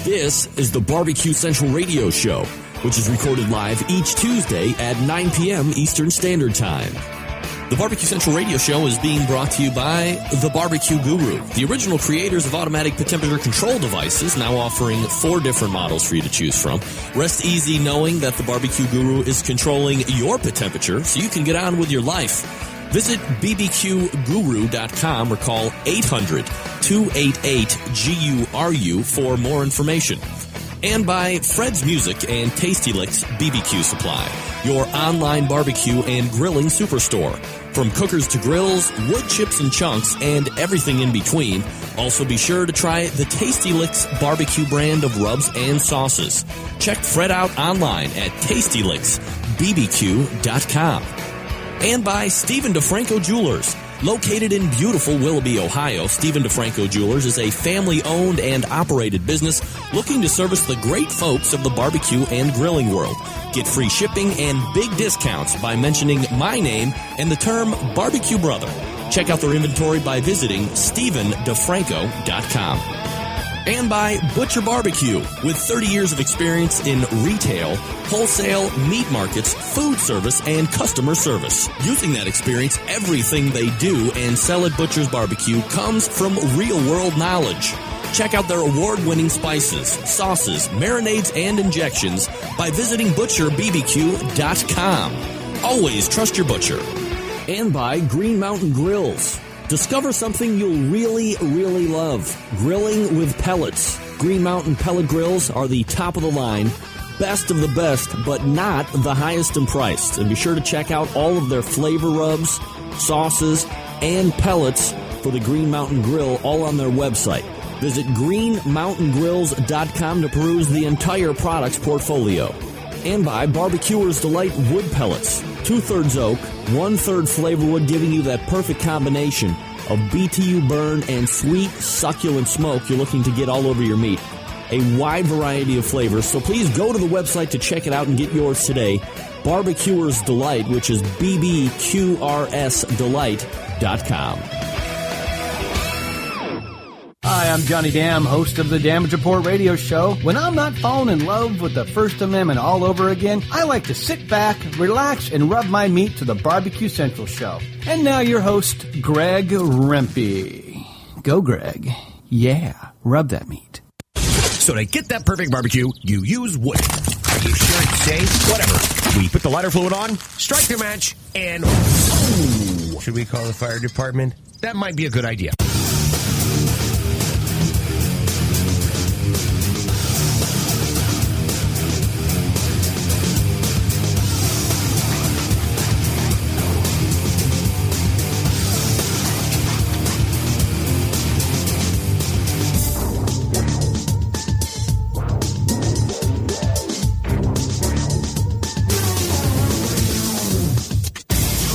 This is the Barbecue Central Radio Show, which is recorded live each Tuesday at 9 p.m. Eastern Standard Time. The Barbecue Central Radio Show is being brought to you by The Barbecue Guru, the original creators of automatic temperature control devices, now offering 4 different models for you to choose from. Rest easy knowing that The Barbecue Guru is controlling your temperature so you can get on with your life. Visit bbqguru.com or call 800-288-GURU for more information. And by Fred's Music and Tasty Licks BBQ Supply, your online barbecue and grilling superstore. From cookers to grills, wood chips and chunks, and everything in between. Also be sure to try the Tasty Licks barbecue brand of rubs and sauces. Check Fred out online at tastylicksbbq.com. And by Stephen DeFranco Jewelers. Located in beautiful Willoughby, Ohio, Stephen DeFranco Jewelers is a family-owned and operated business looking to service the great folks of the barbecue and grilling world. Get free shipping and big discounts by mentioning my name and the term Barbecue Brother. Check out their inventory by visiting StephenDeFranco.com. And by Butcher Barbecue, with 30 years of experience in retail, wholesale, meat markets, food service, and customer service. Using that experience, everything they do and sell at Butcher's Barbecue comes from real-world knowledge. Check out their award-winning spices, sauces, marinades, and injections by visiting ButcherBBQ.com. Always trust your butcher. And by Green Mountain Grills. Discover something you'll really, really love. Grilling with pellets. Green Mountain pellet grills are the top of the line, best of the best, but not the highest in price. And be sure to check out all of their flavor rubs, sauces, and pellets for the Green Mountain Grill, all on their website. Visit greenmountaingrills.com to peruse the entire products portfolio. And by Barbecuer's Delight Wood Pellets. 2/3 oak, 1/3 flavor wood, giving you that perfect combination of BTU burn and sweet, succulent smoke you're looking to get all over your meat. A wide variety of flavors, so please go to the website to check it out and get yours today. Barbecuer's Delight, which is bbqrsdelight.com. Hi, I'm Johnny Dam, host of the Damage Report radio show. When I'm not falling in love with the First Amendment all over again, I like to sit back, relax, and rub my meat to the Barbecue Central show. And now your host, Greg Rempe. Go, Greg. Yeah, rub that meat. So to get that perfect barbecue, you use wood. Are you sure it's safe? Whatever. We put the lighter fluid on, strike the match, and... Ooh. Should we call the fire department? That might be a good idea.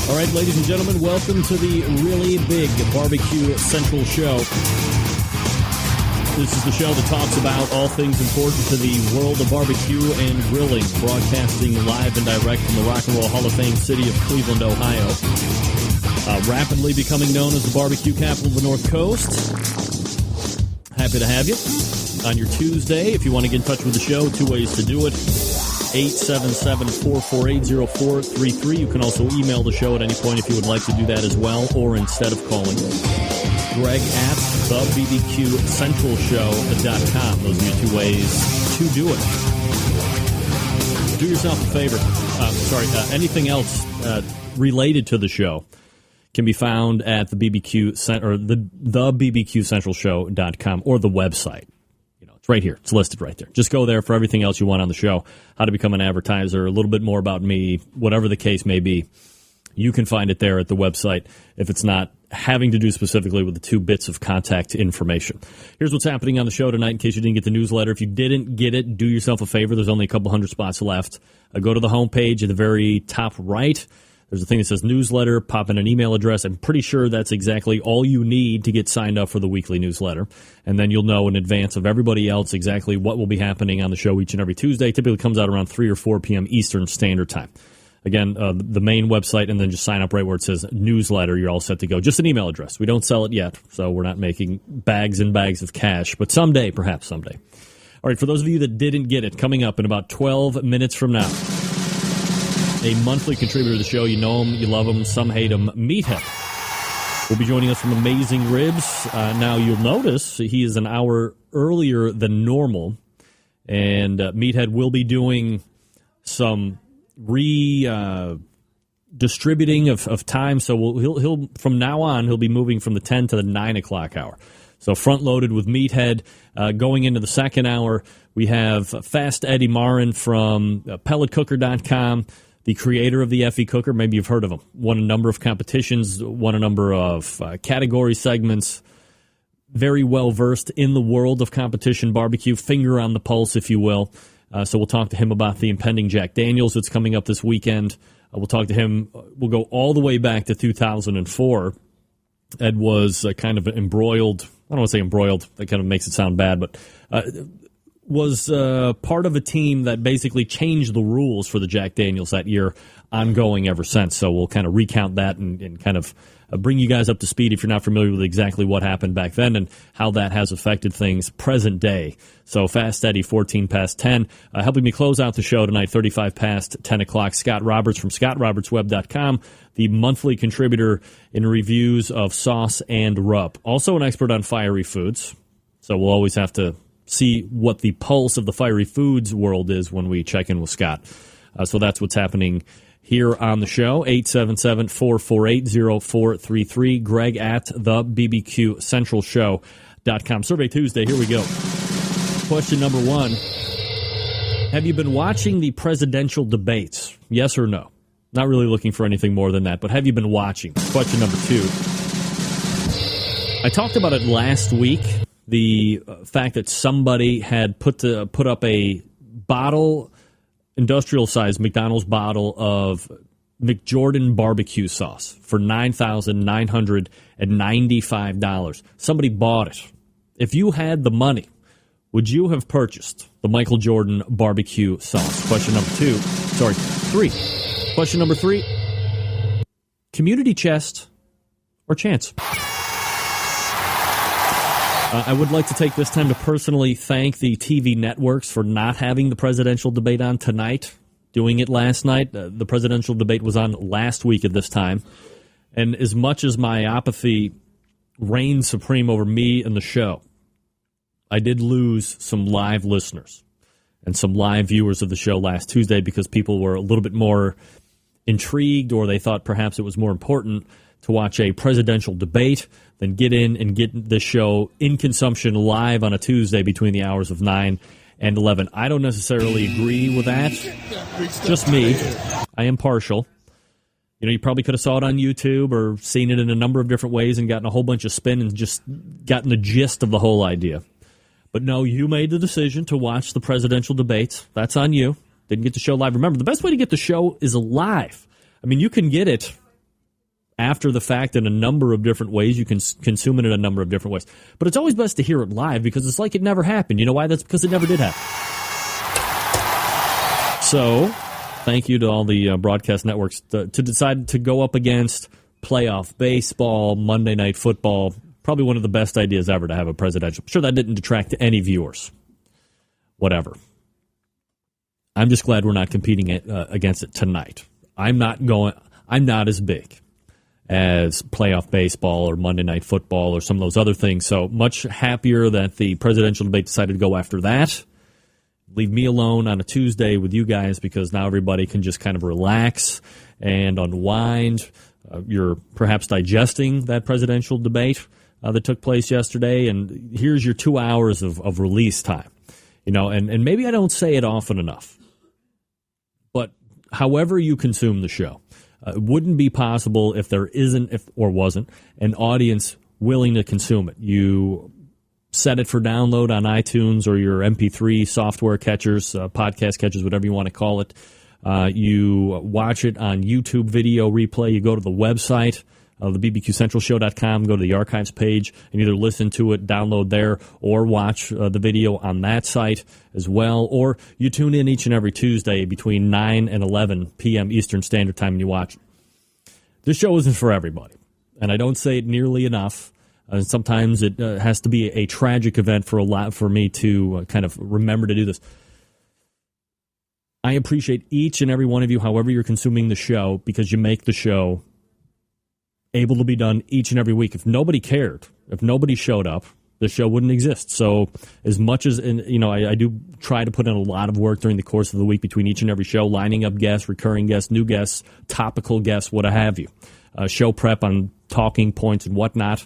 All right, ladies and gentlemen, welcome to the really big Barbecue Central show. This is the show that talks about all things important to the world of barbecue and grilling, broadcasting live and direct from the Rock and Roll Hall of Fame city of Cleveland, Ohio. Rapidly becoming known as the barbecue capital of the North Coast. Happy to have you on your Tuesday. If you want to get in touch with the show, 2 ways to do it. 877-448-0433. You can also email the show at any point if you would like to do that as well, or instead of calling, Greg at thebbqcentralshow.com. Those are your 2 ways to do it. Do yourself a favor. Anything else related to the show can be found at the bbqcentralshow.com or the website. Right here. It's listed right there. Just go there for everything else you want on the show. How to become an advertiser, a little bit more about me, whatever the case may be. You can find it there at the website if it's not having to do specifically with the 2 bits of contact information. Here's what's happening on the show tonight in case you didn't get the newsletter. If you didn't get it, do yourself a favor. There's only a couple hundred spots left. Go to the homepage at the very top right. There's a thing that says newsletter. Pop in an email address. I'm pretty sure that's exactly all you need to get signed up for the weekly newsletter. And then you'll know in advance of everybody else exactly what will be happening on the show each and every Tuesday. It typically comes out around 3 or 4 p.m. Eastern Standard Time. Again, the main website, and then just sign up right where it says newsletter. You're all set to go. Just an email address. We don't sell it yet, so we're not making bags and bags of cash. But someday, perhaps someday. All All right, for those of you that didn't get it, coming up in about 12 minutes from now, a monthly contributor to the show. You know him, you love him, some hate him. Meathead will be joining us from Amazing Ribs. Now, you'll notice he is an hour earlier than normal, and Meathead will be doing some distributing of time. So he'll from now on, he'll be moving from the 10 to the 9 o'clock hour. So front-loaded with Meathead. Going into the second hour, we have Fast Eddie Marin from PelletCooker.com, the creator of the Effie Cooker. Maybe you've heard of him. Won a number of competitions, won a number of category segments. Very well-versed in the world of competition barbecue, finger on the pulse, if you will. So we'll talk to him about the impending Jack Daniels that's coming up this weekend. We'll talk to him. We'll go all the way back to 2004. Ed was kind of embroiled. I don't want to say embroiled. That kind of makes it sound bad, but was part of a team that basically changed the rules for the Jack Daniels that year, ongoing ever since. So we'll kind of recount that and kind of bring you guys up to speed if you're not familiar with exactly what happened back then and how that has affected things present day. So Fast Eddie, 14 past 10. Helping me close out the show tonight, 35 past 10 o'clock, Scott Roberts from ScottRobertsWeb.com, the monthly contributor in reviews of sauce and rub. Also an expert on fiery foods. So we'll always have to see what the pulse of the fiery foods world is when we check in with Scott. So that's what's happening here on the show. 877-448-0433. Greg at the BBQCentralShow.com. Survey Tuesday, here we go. Question number 1. Have you been watching the presidential debates? Yes or no? Not really looking for anything more than that, but have you been watching? Question number 2. I talked about it last week, the fact that somebody had put up a bottle, industrial-sized McDonald's bottle of McJordan barbecue sauce for $9,995. Somebody bought it. If you had the money, would you have purchased the Michael Jordan barbecue sauce? Question number 3. Question number 3. Community chest or chance? I would like to take this time to personally thank the TV networks for not having the presidential debate on tonight, doing it last night. The presidential debate was on last week at this time. And as much as my apathy reigned supreme over me and the show, I did lose some live listeners and some live viewers of the show last Tuesday because people were a little bit more intrigued, or they thought perhaps it was more important to watch a presidential debate than get in and get the show in consumption live on a Tuesday between the hours of 9 and 11. I don't necessarily agree with that. Just me. I am partial. You know, you probably could have saw it on YouTube or seen it in a number of different ways and gotten a whole bunch of spin and just gotten the gist of the whole idea. But no, you made the decision to watch the presidential debates. That's on you. Didn't get the show live. Remember, the best way to get the show is live. I mean, you can get it after the fact in a number of different ways. You can consume it in a number of different ways. But it's always best to hear it live because it's like it never happened. You know why? That's because it never did happen. So, thank you to all the broadcast networks to decide to go up against playoff baseball, Monday Night Football. Probably one of the best ideas ever to have a presidential. I'm sure that didn't detract to any viewers. Whatever. I'm just glad we're not competing against it tonight. I'm not as big as playoff baseball or Monday Night Football or some of those other things. So much happier that the presidential debate decided to go after that. Leave me alone on a Tuesday with you guys because now everybody can just kind of relax and unwind. You're perhaps digesting that presidential debate that took place yesterday, and here's your 2 hours of release time. You know, and maybe I don't say it often enough, but however you consume the show, it wouldn't be possible if there wasn't an audience willing to consume it. You set it for download on iTunes or your MP3 software catchers, podcast catchers, whatever you want to call it. You watch it on YouTube video replay. You go to the website of the BBQCentralShow.com, go to the archives page, and either listen to it, download there, or watch the video on that site as well. Or you tune in each and every Tuesday between 9 and 11 p.m. Eastern Standard Time and you watch it. This show isn't for everybody, and I don't say it nearly enough. Sometimes it has to be a tragic event for me to kind of remember to do this. I appreciate each and every one of you, however you're consuming the show, because you make the show able to be done each and every week. If nobody cared, if nobody showed up, the show wouldn't exist. So as much as, I do try to put in a lot of work during the course of the week between each and every show, lining up guests, recurring guests, new guests, topical guests, what have you. Show prep on talking points and whatnot.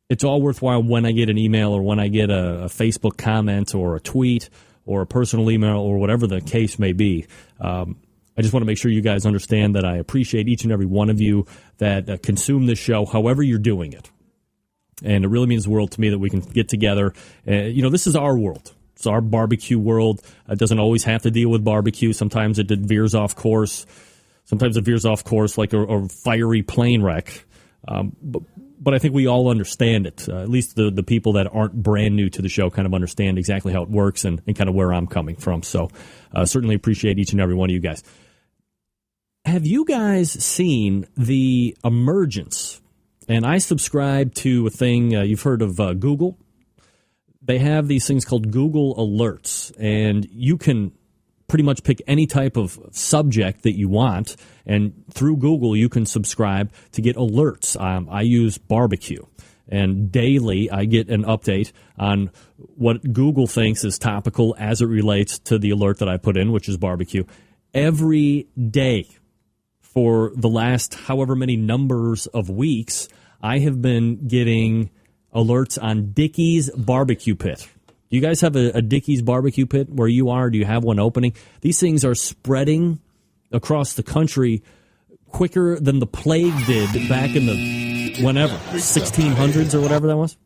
It's all worthwhile when I get an email or when I get a Facebook comment or a tweet or a personal email or whatever the case may be. I just want to make sure you guys understand that I appreciate each and every one of you that consume this show, however you're doing it. And it really means the world to me that we can get together. This is our world. It's our barbecue world. It doesn't always have to deal with barbecue. Sometimes it veers off course. Sometimes it veers off course like a fiery plane wreck. But I think we all understand it. At least the people that aren't brand new to the show kind of understand exactly how it works and kind of where I'm coming from. So certainly appreciate each and every one of you guys. Have you guys seen the emergence? And I subscribe to a thing, you've heard of Google. They have these things called Google Alerts, and you can pretty much pick any type of subject that you want, and through Google you can subscribe to get alerts. I use barbecue, and daily I get an update on what Google thinks is topical as it relates to the alert that I put in, which is barbecue. Every day for the last however many numbers of weeks, I have been getting alerts on Dickey's Barbecue Pit. Do you guys have a Dickey's Barbecue Pit where you are? Do you have one opening? These things are spreading across the country quicker than the plague did back in the, 1600s or whatever that was?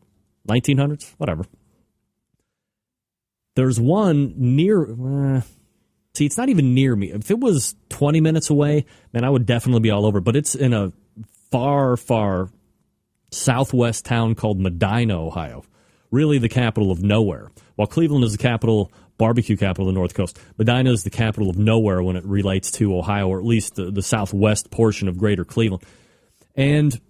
1900s? Whatever. There's one near, it's not even near me. If it was 20 minutes away, man, I would definitely be all over. But it's in a far, far southwest town called Medina, Ohio. Really the capital of nowhere. While Cleveland is the barbecue capital of the North Coast, Medina is the capital of nowhere when it relates to Ohio, or at least the southwest portion of greater Cleveland. And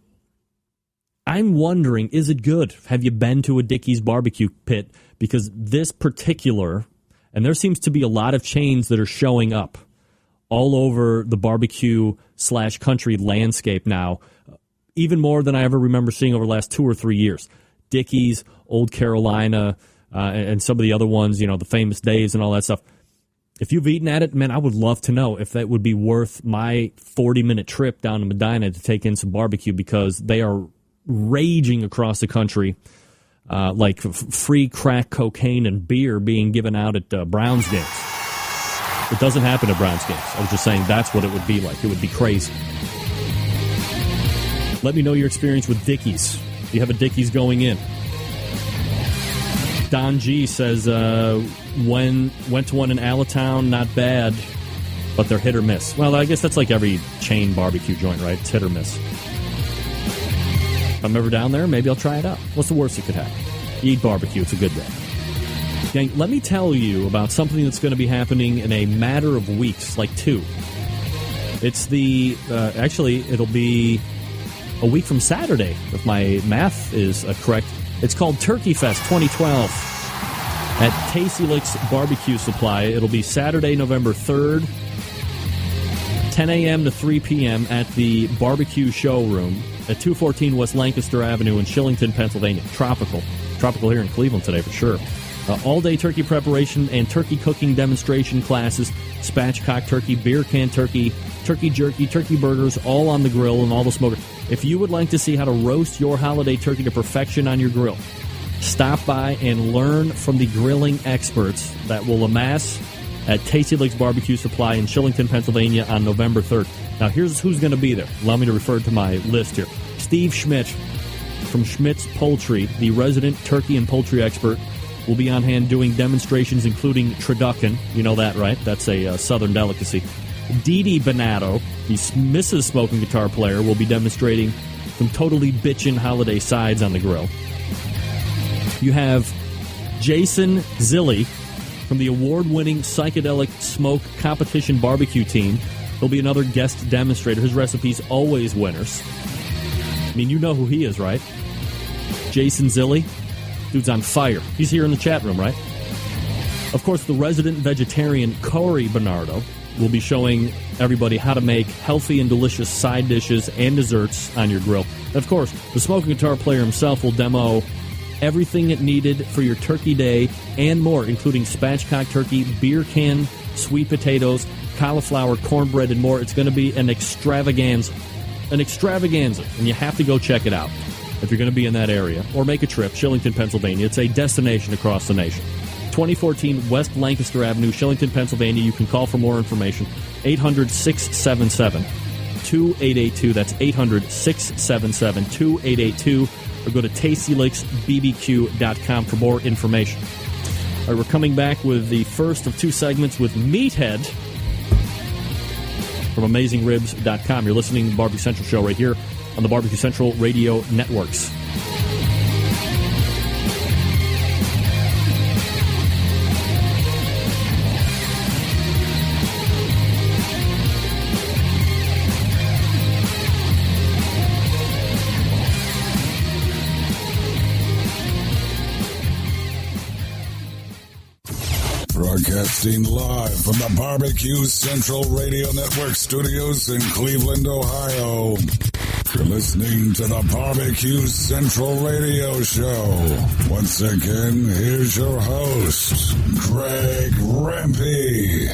I'm wondering, is it good? Have you been to a Dickey's Barbecue Pit? Because this particular, and there seems to be a lot of chains that are showing up all over the barbecue/country landscape now, even more than I ever remember seeing over the last 2 or 3 years. Dickey's, Old Carolina, and some of the other ones, the Famous Days and all that stuff. If you've eaten at it, man, I would love to know if that would be worth my 40-minute trip down to Medina to take in some barbecue, because they are raging across the country like free crack cocaine and beer being given out at Browns games. It doesn't happen at Browns games. I was just saying that's what it would be like. It would be crazy. Let me know your experience with Dickey's. Do you have a Dickey's going in? Don G says, went to one in Allatown, not bad, but they're hit or miss. Well, I guess that's like every chain barbecue joint, right? It's hit or miss. If I'm ever down there, maybe I'll try it out. What's the worst that could happen? You eat barbecue, it's a good day. Gang, let me tell you about something that's going to be happening in a matter of weeks, like 2. It's it'll be a week from Saturday, if my math is correct. It's called Turkey Fest 2012 at Tasty Licks Barbecue Supply. It'll be Saturday, November 3rd, 10 a.m. to 3 p.m. at the Barbecue Showroom at 214 West Lancaster Avenue in Shillington, Pennsylvania. Tropical here in Cleveland today for sure. All-day turkey preparation and turkey cooking demonstration classes, spatchcock turkey, beer can turkey, turkey jerky, turkey burgers, all on the grill and all the smoker. If you would like to see how to roast your holiday turkey to perfection on your grill, stop by and learn from the grilling experts that will amass at Tasty Licks Barbecue Supply in Shillington, Pennsylvania on November 3rd. Now, here's who's going to be there. Allow me to refer to my list here. Steve Schmidt from Schmidt's Poultry, the resident turkey and poultry expert, will be on hand doing demonstrations including turducken. You know that, right? That's a southern delicacy. Dee Dee Bonato, the Mrs. Smoking Guitar player, will be demonstrating some totally bitchin' holiday sides on the grill. You have Jason Zilli from the award-winning Psychedelic Smoke Competition Barbecue Team. He'll be another guest demonstrator. His recipe's always winners. I mean, you know who he is, right? Jason Zilli. Dude's on fire. He's here in the chat room, right? Of course, the resident vegetarian Corey Bernardo will be showing everybody how to make healthy and delicious side dishes and desserts on your grill. And of course, the smoking guitar player himself will demo everything needed for your turkey day and more, including spatchcock turkey, beer can, sweet potatoes, cauliflower, cornbread, and more. It's going to be an extravaganza. An extravaganza, and you have to go check it out if you're going to be in that area or make a trip. Shillington, Pennsylvania. It's a destination across the nation. 2014 West Lancaster Avenue, Shillington, Pennsylvania. You can call for more information. 800-677-2882. That's 800-677-2882. Or go to tastylicksbbq.com for more information. All right, we're coming back with the first of two segments with Meathead from AmazingRibs.com. You're listening to the Barbecue Central Show right here on the Barbecue Central Radio Networks. Broadcasting live from the Barbecue Central Radio Network studios in Cleveland, Ohio. You're listening to the Barbecue Central Radio Show. Once again, here's your host, Greg Rempe.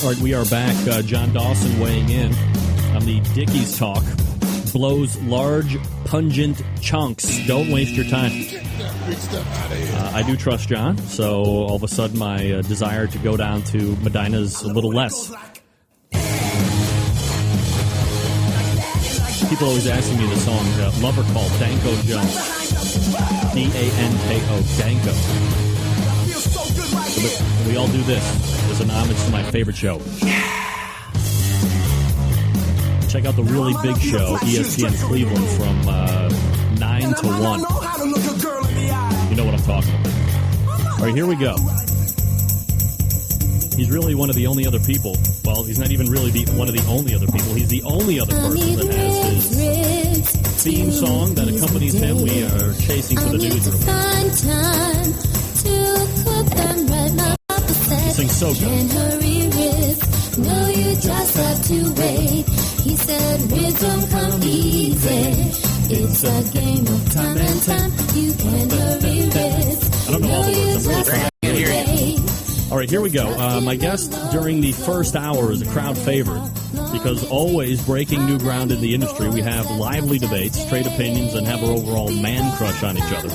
All right, we are back. John Dawson weighing in on the Dickies talk. Blows large, pungent chunks. Don't waste your time. I do trust John, so all of a sudden my desire to go down to Medina's a little less. People always asking me the song Lover Call, Danko Jones. D-A-N-K-O, Danko. We all do this as an homage to my favorite show. Check out the Really Big Show, ESPN Cleveland, from 9 to 1. You know what I'm talking about. All right, here we go. He's really one of the only other people. Well, he's not even really one of the only other people. He's the only other person that has his theme song that accompanies him. We are chasing to the newsroom. He sings so good. No, you just have to wait. He said, rhythm come easy. It's a game of time and time. You can hurry with. I don't know all the words. I'm really trying. All right, here we go. My guest during the first hour is a crowd favorite because always breaking new ground in the industry. We have lively debates, trade opinions, and have our overall man crush on each other.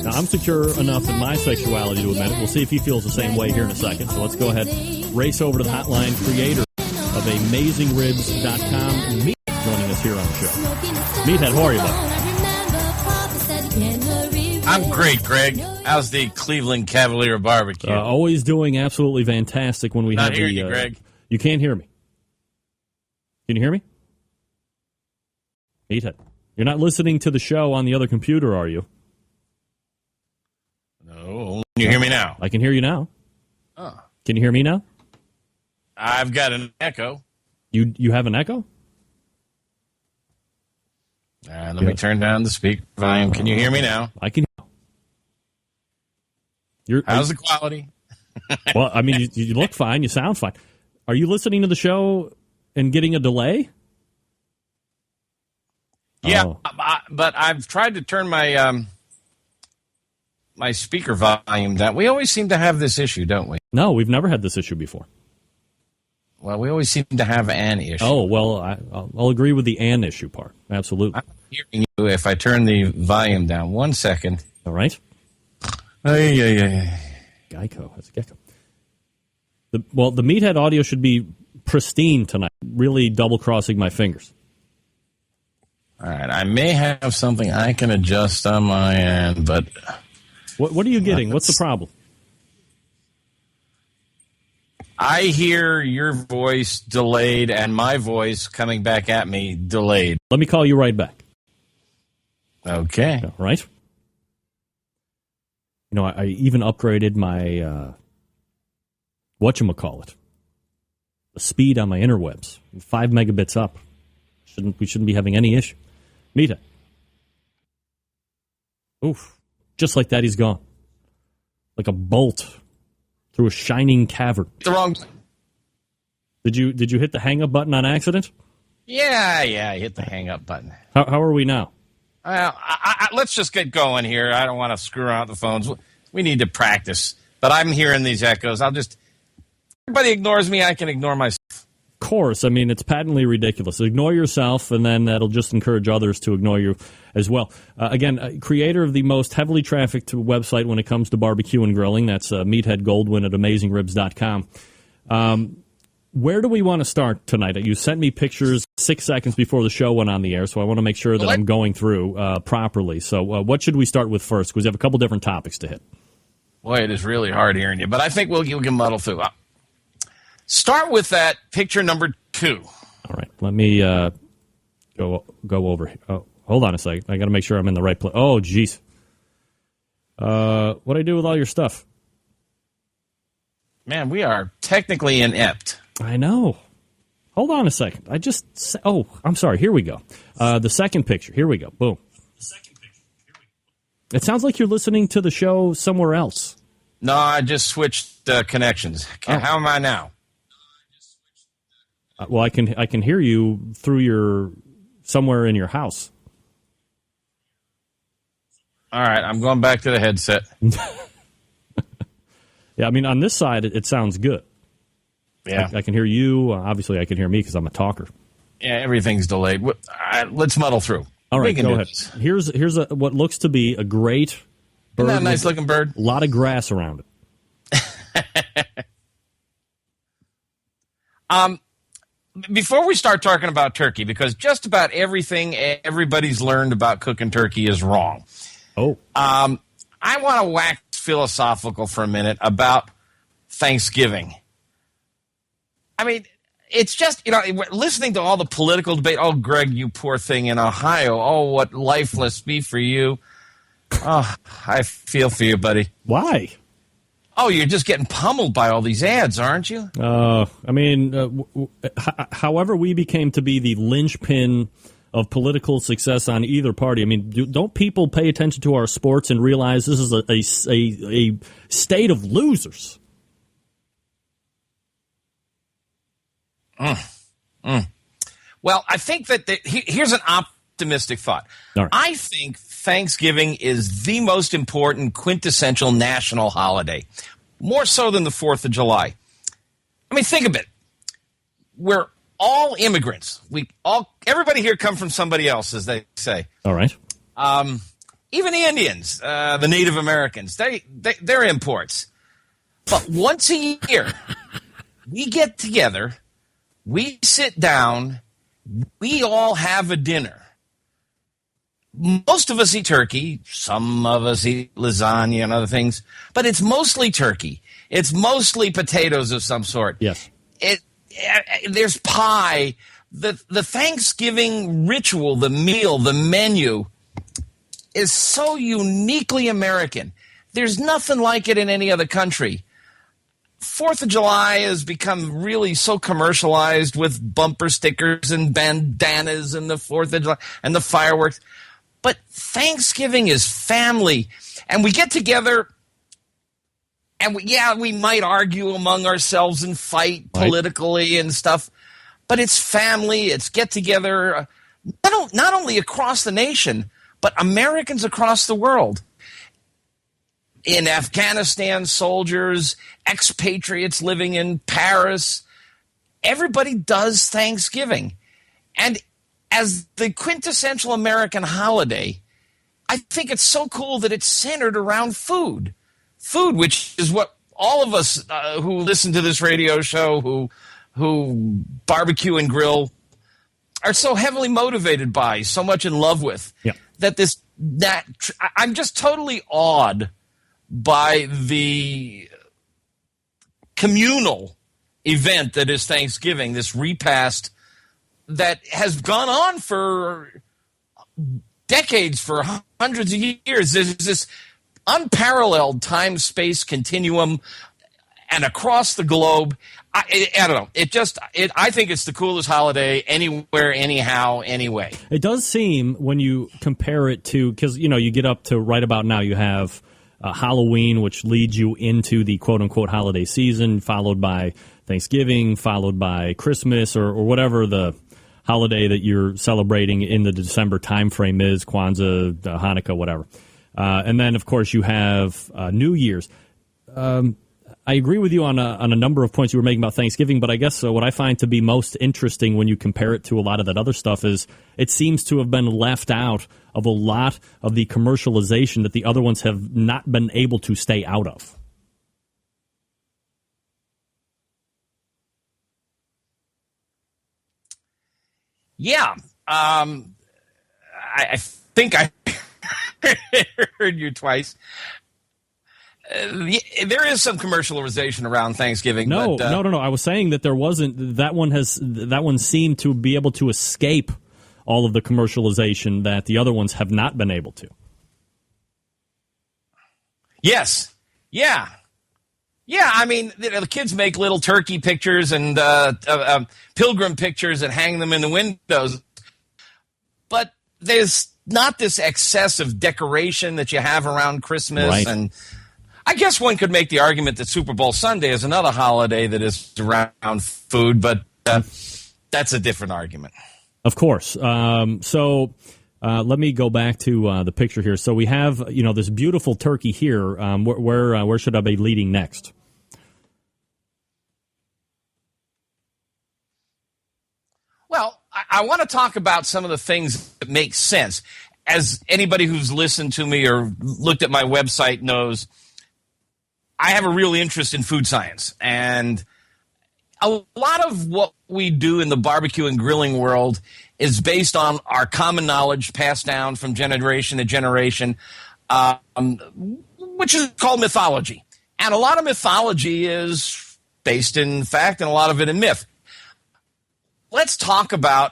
Now, I'm secure enough in my sexuality to admit it. We'll see if he feels the same way here in a second. So let's go ahead, race over to the hotline. Creator of AmazingRibs.com, Meathead, joining us here on the show. Meathead, how are you, bud? I'm great, Greg. How's the Cleveland Cavalier barbecue? Always doing absolutely fantastic when we have hearing you, Greg. You can't hear me. Can you hear me? Meathead, you're not listening to the show on the other computer, are you? No. Can you hear me now? I can hear you now. Oh. Can you hear me now? I've got an echo. You have an echo? Let me turn down the speaker volume. Can you hear me now? I can hear you. How's the quality? Well, I mean, you look fine. You sound fine. Are you listening to the show and getting a delay? Yeah, Oh. but I've tried to turn my my speaker volume down. We always seem to have this issue, don't we? No, we've never had this issue before. Well, we always seem to have an issue. Oh, well, I'll agree with the "and" issue part. Absolutely. I'm hearing you if I turn the volume down. 1 second. All right. Yeah. Geico. That's a gecko. The Meathead audio should be pristine tonight. Really double-crossing my fingers. All right. I may have something I can adjust on my end, but... What are you getting? What's the problem? I hear your voice delayed and my voice coming back at me delayed. Let me call you right back. Okay. All right. You know, I even upgraded my whatchamacallit. The speed on my interwebs, 5 megabits up. We shouldn't be having any issue. Meethead. Oof. Just like that, he's gone. Like a bolt through a shining cavern. The wrong. Did you hit the hang up button on accident? Yeah, I hit the hang up button. How are we now? Let's just get going here. I don't want to screw around with the phones. We need to practice. But I'm hearing these echoes. Everybody ignores me. I can ignore myself. Of course. I mean, it's patently ridiculous. Ignore yourself, and then that'll just encourage others to ignore you as well. Again, creator of the most heavily trafficked website when it comes to barbecue and grilling. That's Meathead Goldwyn at AmazingRibs.com. Where do we want to start tonight? You sent me pictures 6 seconds before the show went on the air, so I want to make sure that I'm going through properly. So what should we start with first? Because we have a couple different topics to hit. Boy, it is really hard hearing you, but I think we can muddle through. Start with that picture number 2. All right, let me go over here. Oh, hold on a second. I got to make sure I'm in the right place. Oh, jeez. What do I do with all your stuff? Man, we are technically inept. I know. Hold on a second. I'm sorry. Here we go. The second picture. Here we go. Boom. It sounds like you're listening to the show somewhere else. No, I just switched connections. Oh. How am I now? Well, I can hear you through somewhere in your house. All right, I'm going back to the headset. Yeah, I mean, on this side, it sounds good. Yeah. I can hear you. Obviously, I can hear me because I'm a talker. Yeah, everything's delayed. Let's muddle through. All right, go ahead. Here's what looks to be a great bird. Isn't that a nice-looking bird? A lot of grass around it. Before we start talking about turkey, because just about everything everybody's learned about cooking turkey is wrong. Oh. I want to wax philosophical for a minute about Thanksgiving. I mean, it's just, listening to all the political debate. Oh, Greg, you poor thing in Ohio. Oh, what life must be for you. Oh, I feel for you, buddy. Why? Oh, you're just getting pummeled by all these ads, aren't you? However we became to be the linchpin of political success on either party. I mean, don't people pay attention to our sports and realize this is a state of losers? Well, I think that here's an optimistic thought. Right. I think Thanksgiving is the most important quintessential national holiday, more so than the 4th of July. I mean, think of it. We're all immigrants. Everybody here come from somebody else, as they say. All right. Even the Indians, the Native Americans, they're imports. But once a year, we get together, we sit down, we all have a dinner. Most of us eat turkey. Some of us eat lasagna and other things. But it's mostly turkey. It's mostly potatoes of some sort. Yes. There's pie. The Thanksgiving ritual, the meal, the menu is so uniquely American. There's nothing like it in any other country. 4th of July has become really so commercialized with bumper stickers and bandanas and the 4th of July and the fireworks. But Thanksgiving is family. And we get together and we might argue among ourselves and fight politically and stuff. But it's family. It's get together not only across the nation, but Americans across the world. In Afghanistan, soldiers, expatriates living in Paris, everybody does Thanksgiving. And as the quintessential American holiday, I think it's so cool that it's centered around food. Food, which is what all of us who listen to this radio show, who barbecue and grill, are so heavily motivated by, so much in love with. Yeah. I'm just totally awed by the communal event that is Thanksgiving, this repast that has gone on for decades, for hundreds of years. There's this unparalleled time-space continuum, and across the globe. I don't know. I think it's the coolest holiday anywhere, anyhow, anyway. It does seem when you compare it to, because, you get up to right about now, you have Halloween, which leads you into the quote-unquote holiday season, followed by Thanksgiving, followed by Christmas, or whatever the holiday that you're celebrating in the December time frame is, Kwanzaa, Hanukkah, whatever. And then, of course, you have New Year's. I agree with you on a number of points you were making about Thanksgiving, but I guess what I find to be most interesting when you compare it to a lot of that other stuff is it seems to have been left out of a lot of the commercialization that the other ones have not been able to stay out of. Yeah. I think I heard you twice. There is some commercialization around Thanksgiving. No. I was saying that there wasn't. That one seemed to be able to escape all of the commercialization that the other ones have not been able to. Yes. Yeah. I mean, the kids make little turkey pictures and pilgrim pictures and hang them in the windows. But there's not this excessive decoration that you have around Christmas. Right. And I guess one could make the argument that Super Bowl Sunday is another holiday that is around food, but that's a different argument. Of course. So let me go back to the picture here. So we have, this beautiful turkey here. Where should I be leading next? Well, I want to talk about some of the things that make sense. As anybody who's listened to me or looked at my website knows, I have a real interest in food science. And a lot of what we do in the barbecue and grilling world is based on our common knowledge passed down from generation to generation, which is called mythology. And a lot of mythology is based in fact and a lot of it in myth. Let's talk about,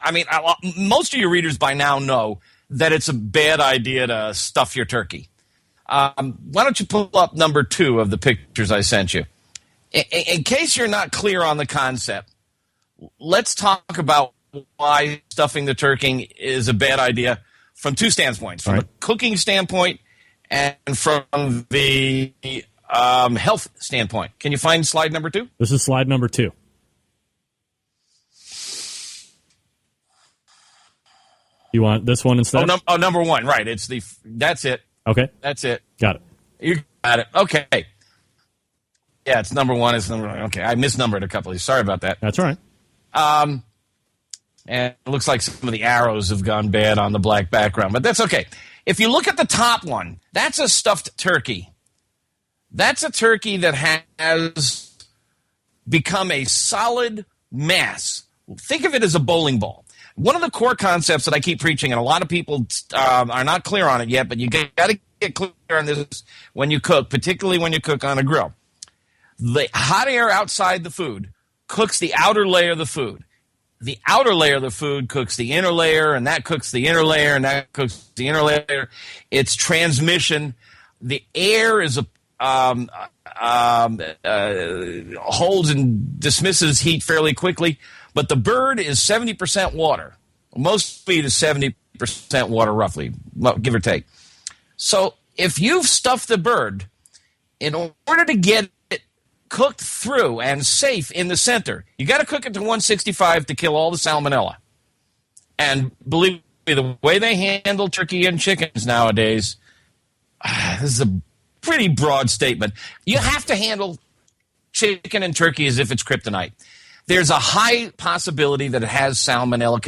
most of your readers by now know that it's a bad idea to stuff your turkey. Why don't you pull up number 2 of the pictures I sent you? In case you're not clear on the concept, let's talk about why stuffing the turkey is a bad idea from 2 standpoints, from a cooking standpoint and from the health standpoint. Can you find slide number 2? This is slide number 2. You want this one instead? Number 1, right. That's it. Okay. That's it. Got it. You got it. Okay. Yeah, it's number 1. Okay, I misnumbered a couple of these. Sorry about that. That's all right. And it looks like some of the arrows have gone bad on the black background, but that's okay. If you look at the top one, that's a stuffed turkey. That's a turkey that has become a solid mass. Think of it as a bowling ball. One of the core concepts that I keep preaching, and a lot of people are not clear on it yet, but you got to get clear on this when you cook, particularly when you cook on a grill. The hot air outside the food cooks the outer layer of the food. The outer layer of the food cooks the inner layer, and that cooks the inner layer, and that cooks the inner layer. It's transmission. The air is holds and dismisses heat fairly quickly. But the bird is 70% water. Most meat is 70% water, roughly, give or take. So if you've stuffed the bird, in order to get it cooked through and safe in the center, you got to cook it to 165 to kill all the salmonella. And believe me, the way they handle turkey and chickens nowadays, this is a pretty broad statement. You have to handle chicken and turkey as if it's kryptonite. There's a high possibility that it has salmonella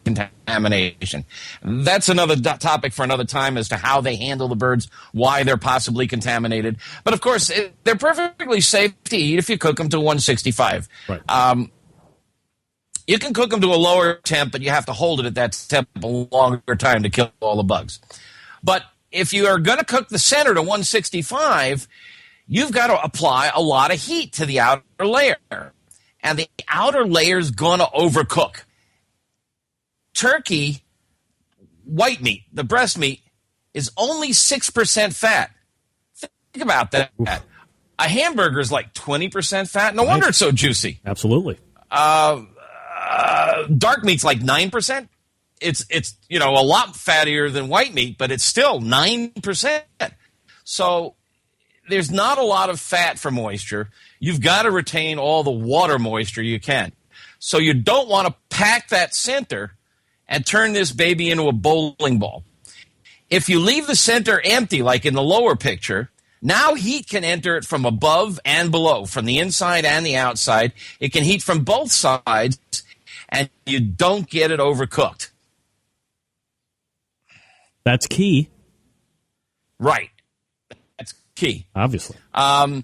contamination. That's another topic for another time as to how they handle the birds, why they're possibly contaminated. But, of course, they're perfectly safe to eat if you cook them to 165. Right. You can cook them to a lower temp, but you have to hold it at that temp a longer time to kill all the bugs. But if you are going to cook the center to 165, you've got to apply a lot of heat to the outer layer. And the outer layer is going to overcook. Turkey, white meat, the breast meat, is only 6% fat. Think about that. A hamburger is like 20% fat. No wonder it's so juicy. Absolutely. Dark meat's like 9%. It's a lot fattier than white meat, but it's still 9%. So there's not a lot of fat for moisture. You've got to retain all the water moisture you can. So you don't want to pack that center and turn this baby into a bowling ball. If you leave the center empty, like in the lower picture, now heat can enter it from above and below, from the inside and the outside. It can heat from both sides, and you don't get it overcooked. That's key. Right. That's key. Obviously. And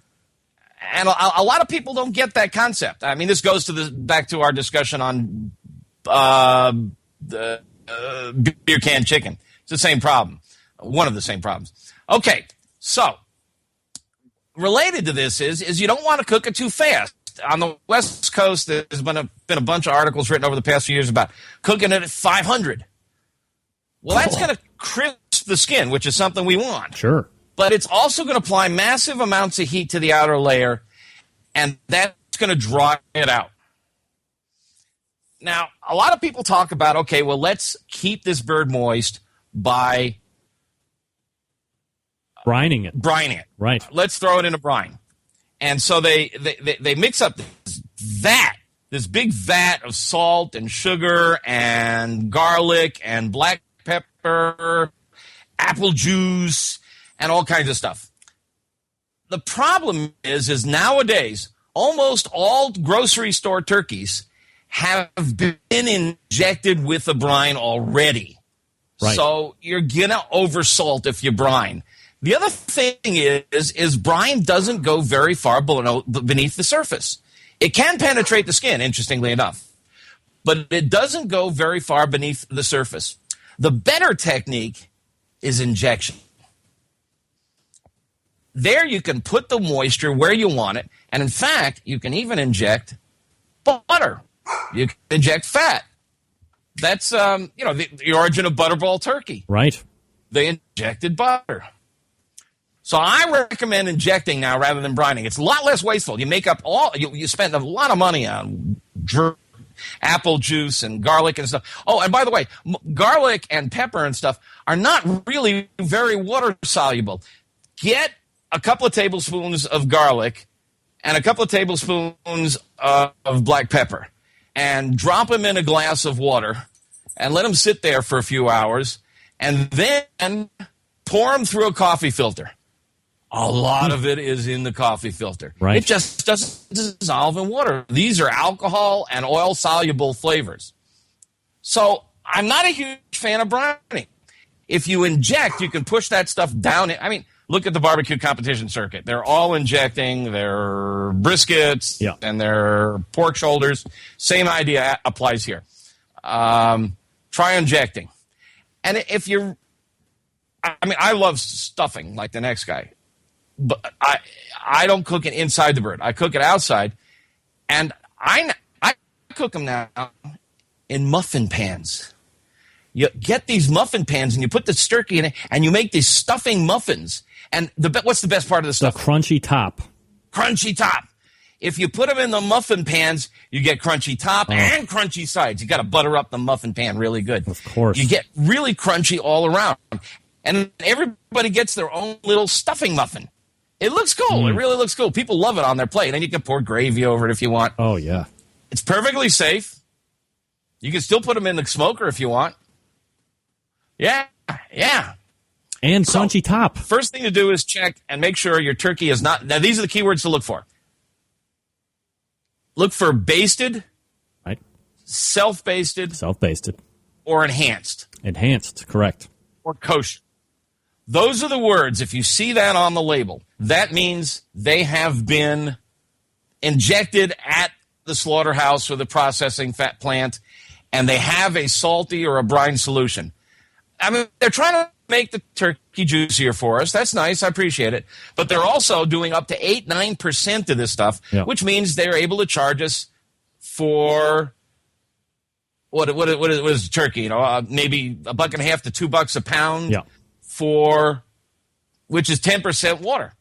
a lot of people don't get that concept. I mean, this goes back to our discussion on the beer can chicken. It's the same problem. One of the same problems. Okay, so related to this is you don't want to cook it too fast. On the West Coast, there's been a bunch of articles written over the past few years about cooking it at 500. Well, that's going to crisp the skin, which is something we want. Sure. But it's also going to apply massive amounts of heat to the outer layer, and that's going to dry it out. Now, a lot of people talk about, okay, well, let's keep this bird moist by brining it. Right. Let's throw it in a brine. And so they mix up this big vat of salt and sugar and garlic and black pepper, apple juice, and all kinds of stuff. The problem is nowadays, almost all grocery store turkeys have been injected with a brine already. Right. So you're going to oversalt if you brine. The other thing is brine doesn't go very far beneath the surface. It can penetrate the skin, interestingly enough, but it doesn't go very far beneath the surface. The better technique is injection. There you can put the moisture where you want it, and in fact, you can even inject butter. You can inject fat. That's the origin of Butterball turkey. Right. They injected butter. So I recommend injecting now rather than brining. It's a lot less wasteful. You make up you spend a lot of money on apple juice and garlic and stuff. Oh, and by the way, garlic and pepper and stuff are not really very water soluble. Get a couple of tablespoons of garlic and a couple of tablespoons of black pepper and drop them in a glass of water and let them sit there for a few hours and then pour them through a coffee filter. A lot of it is in the coffee filter. Right. It just doesn't dissolve in water. These are alcohol and oil-soluble flavors. So I'm not a huge fan of brining. If you inject, you can push that stuff down. I mean, look at the barbecue competition circuit. They're all injecting their briskets and their pork shoulders. Same idea applies here. Try injecting. And if you're – I love stuffing like the next guy. But I don't cook it inside the bird. I cook it outside. And I cook them now in muffin pans. You get these muffin pans and you put the turkey in it and you make these stuffing muffins. And what's the best part of the stuff? The crunchy top. Crunchy top. If you put them in the muffin pans, you get crunchy top and crunchy sides. You got to butter up the muffin pan really good. Of course. You get really crunchy all around. And everybody gets their own little stuffing muffin. It looks cool. It really looks cool. People love it on their plate. And you can pour gravy over it if you want. Oh, yeah. It's perfectly safe. You can still put them in the smoker if you want. Yeah. And crunchy top. First thing to do is check and make sure your turkey is not... Now, these are the keywords to look for. Look for basted, right? Self-basted, or enhanced. Enhanced, correct. Or kosher. Those are the words. If you see that on the label, that means they have been injected at the slaughterhouse or the processing fat plant, and they have a salty or a brine solution. I mean, they're trying to make the turkey juicier for us. That's nice. I appreciate it. But they're also doing up to 8-9% of this stuff, which means they're able to charge us for what is turkey? Maybe $1.50 to $2 a pound. Yeah. Which is 10% water.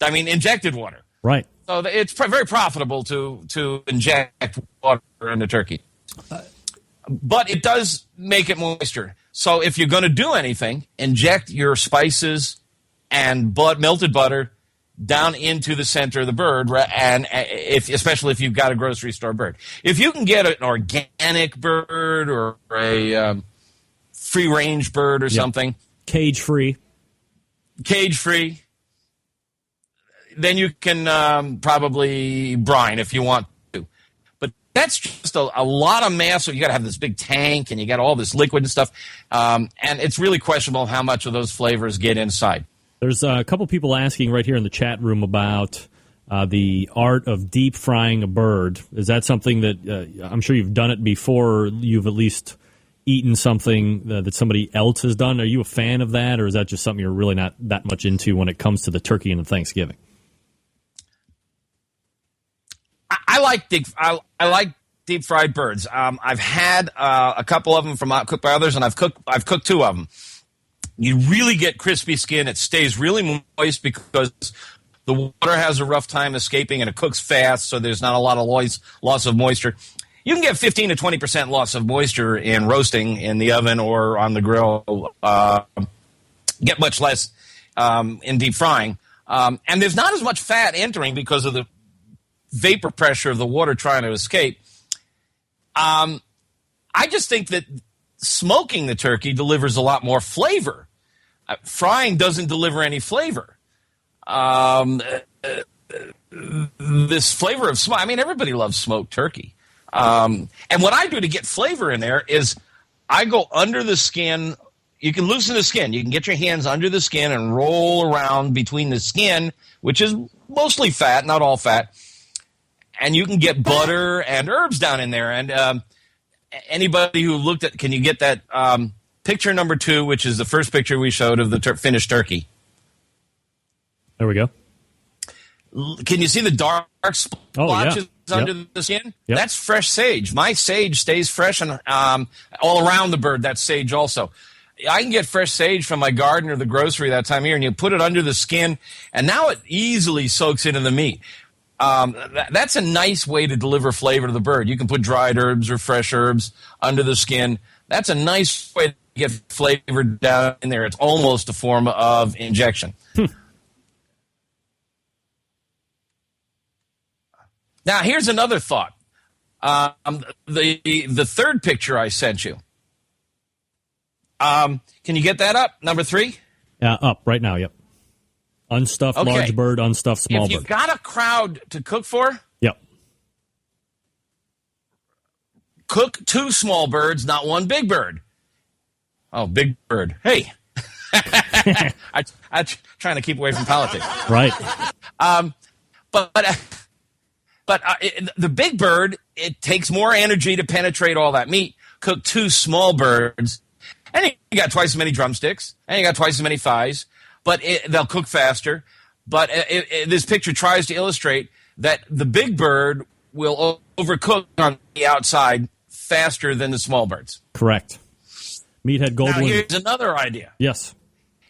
I mean, injected water. Right. So it's very profitable to inject water into turkey. But it does make it moister. So if you're going to do anything, inject your spices and melted butter down into the center of the bird, and especially if you've got a grocery store bird. If you can get an organic bird or a free-range bird or something. Cage-free, then you can probably brine if you want to. But that's just a lot of mass, so you got to have this big tank, and you got all this liquid and stuff. And it's really questionable how much of those flavors get inside. There's a couple people asking right here in the chat room about the art of deep frying a bird. Is that something that I'm sure you've done it before, or you've at least eaten something that somebody else has done? Are you a fan of that, or is that just something you're really not that much into when it comes to the turkey and the Thanksgiving? I like deep fried birds. I've had a couple of them from Cooked by Others, and I've cooked two of them. You really get crispy skin. It stays really moist because the water has a rough time escaping, and it cooks fast, so there's not a lot of loss of moisture. You can get 15 to 20% loss of moisture in roasting in the oven or on the grill. Get much less in deep frying. And there's not as much fat entering because of the vapor pressure of the water trying to escape. I just think that smoking the turkey delivers a lot more flavor. Frying doesn't deliver any flavor. This flavor of smoke, I mean, everybody loves smoked turkey. And what I do to get flavor in there is I go under the skin. You can loosen the skin. You can get your hands under the skin and roll around between the skin, which is mostly fat, not all fat. And you can get butter and herbs down in there. And anybody who looked at, can you get that picture number 2, which is the first picture we showed of the finished turkey? There we go. Can you see the dark splotches under the skin? Yep. That's fresh sage. My sage stays fresh and all around the bird. That's sage also. I can get fresh sage from my garden or the grocery that time of year, and you put it under the skin, and now it easily soaks into the meat. That's a nice way to deliver flavor to the bird. You can put dried herbs or fresh herbs under the skin. That's a nice way to get flavor down in there. It's almost a form of injection. Now, here's another thought. The third picture I sent you. Can you get that up? Number 3? Up right now, yep. Unstuffed large bird, unstuffed small bird. If you've got a crowd to cook for, yep. Cook 2 small birds, not 1 big bird. Oh, big bird. Hey. I'm trying to keep away from politics. Right. But the big bird, it takes more energy to penetrate all that meat. Cook 2 small birds, and you got twice as many drumsticks, and you got twice as many thighs, but they'll cook faster. But this picture tries to illustrate that the big bird will overcook on the outside faster than the small birds. Correct. Meathead Goldwing. Now, here's another idea. Yes.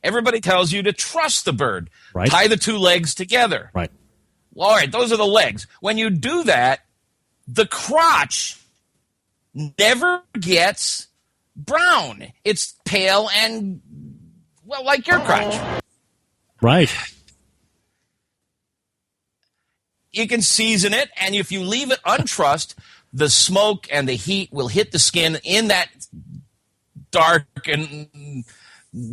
Everybody tells you to trust the bird. Right. Tie the 2 legs together. Right. All right, those are the legs. When you do that, the crotch never gets brown. It's pale and, well, like your crotch. Right. You can season it, and if you leave it untrussed, the smoke and the heat will hit the skin in that dark and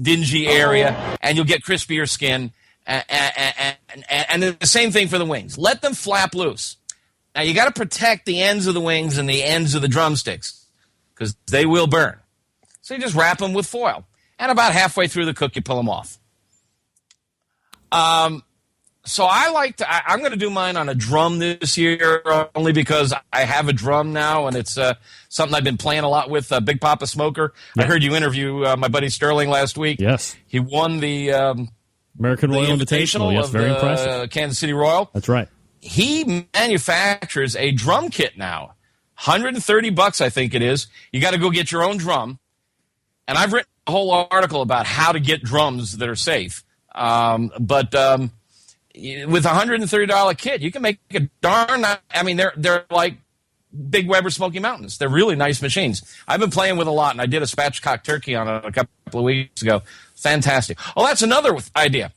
dingy area, and you'll get crispier skin. And the same thing for the wings. Let them flap loose. Now, you got to protect the ends of the wings and the ends of the drumsticks because they will burn. So you just wrap them with foil. And about halfway through the cook, you pull them off. So I'm going to do mine on a drum this year only because I have a drum now, and it's something I've been playing a lot with, Big Papa Smoker. Yeah. I heard you interview my buddy Sterling last week. Yes. He won the American Royal Invitational. Yes, very impressive. Kansas City Royal. That's right. He manufactures a drum kit now. $130, I think it is. You got to go get your own drum. And I've written a whole article about how to get drums that are safe. But with a $130 kit, you can make a darn. I mean, they're like Big Weber Smoky Mountains. They're really nice machines. I've been playing with a lot, and I did a spatchcock turkey on it a couple of weeks ago. Fantastic. Oh, that's another idea.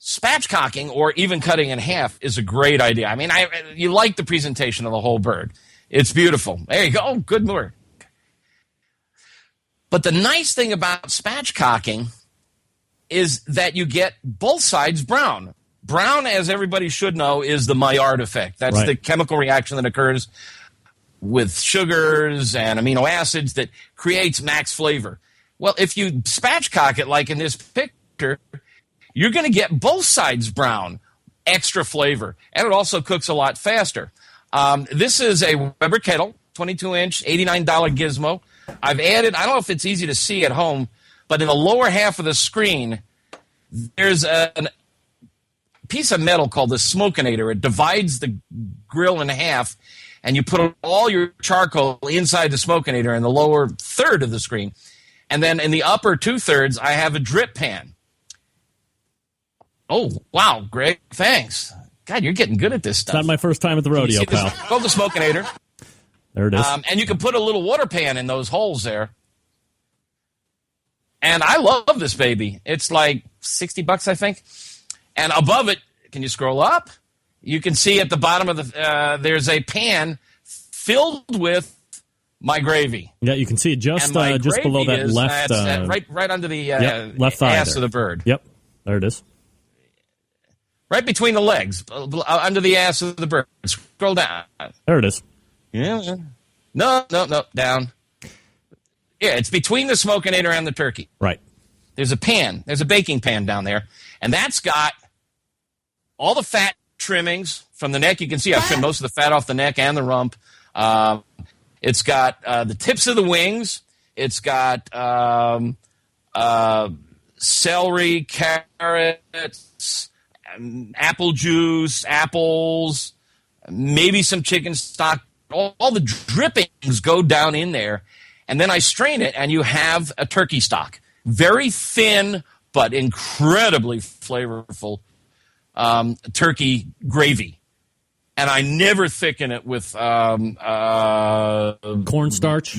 Spatchcocking or even cutting in half is a great idea. I mean, you like the presentation of the whole bird. It's beautiful. There you go. Oh, good work. But the nice thing about spatchcocking is that you get both sides brown. Brown, as everybody should know, is the Maillard effect. That's the chemical reaction that occurs with sugars and amino acids that creates max flavor. Well, if you spatchcock it like in this picture, you're going to get both sides brown, extra flavor, and it also cooks a lot faster. This is a Weber kettle, 22-inch, $89 gizmo. I've added, I don't know if it's easy to see at home, but in the lower half of the screen, there's a piece of metal called the Smokinator. It divides the grill in half, and you put all your charcoal inside the Smokinator in the lower third of the screen. And then in the upper 2/3, I have a drip pan. Oh, wow, Greg, thanks. God, you're getting good at this stuff. It's not my first time at the rodeo, pal. Called the Smokinator. There it is. And you can put a little water pan in those holes there. And I love this baby. It's like $60, I think. And above it, can you scroll up? You can see at the bottom of the there's a pan filled with my gravy. Yeah, you can see it just below that left, right under the left thigh ass there. of the bird. Yep, there it is. Right between the legs, under the ass of the bird. Scroll down. There it is. Yeah. No, down. Yeah, it's between the Smokinator and the turkey. Right. There's a pan. There's a baking pan down there, and that's got all the fat trimmings from the neck. You can see I've trimmed most of the fat off the neck and the rump. It's got the tips of the wings. It's got celery, carrots, apple juice, apples, maybe some chicken stock. All the drippings go down in there, and then I strain it, and you have a turkey stock. Very thin, but incredibly flavorful turkey gravy. And I never thicken it with cornstarch,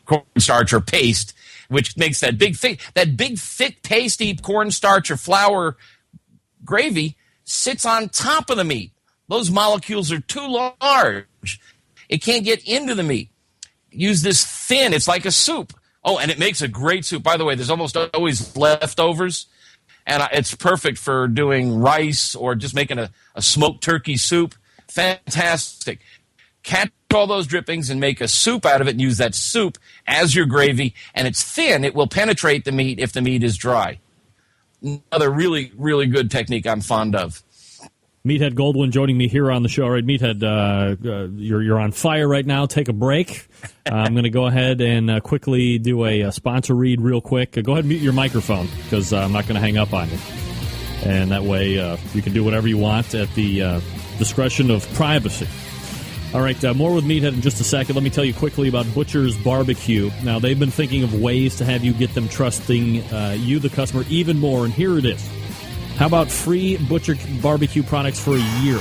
cornstarch or paste, which makes that big, thick, tasty cornstarch or flour gravy sits on top of the meat. Those molecules are too large. It can't get into the meat. Use this thin. It's like a soup. Oh, and it makes a great soup. By the way, there's almost always leftovers, and it's perfect for doing rice or just making a smoked turkey soup. Fantastic. Catch all those drippings and make a soup out of it and use that soup as your gravy. And it's thin. It will penetrate the meat if the meat is dry. Another really, really good technique I'm fond of. Meathead Goldwyn joining me here on the show. All right, Meathead, you're on fire right now. Take a break. I'm going to go ahead and quickly do a sponsor read real quick. Go ahead and mute your microphone because I'm not going to hang up on you. And that way you can do whatever you want at the discretion of privacy. All right, more with Meathead in just a second. Let me tell you quickly about Butcher's Barbecue. Now, they've been thinking of ways to have you get them trusting you, the customer, even more, and here it is. How about free Butcher Barbecue products for a year?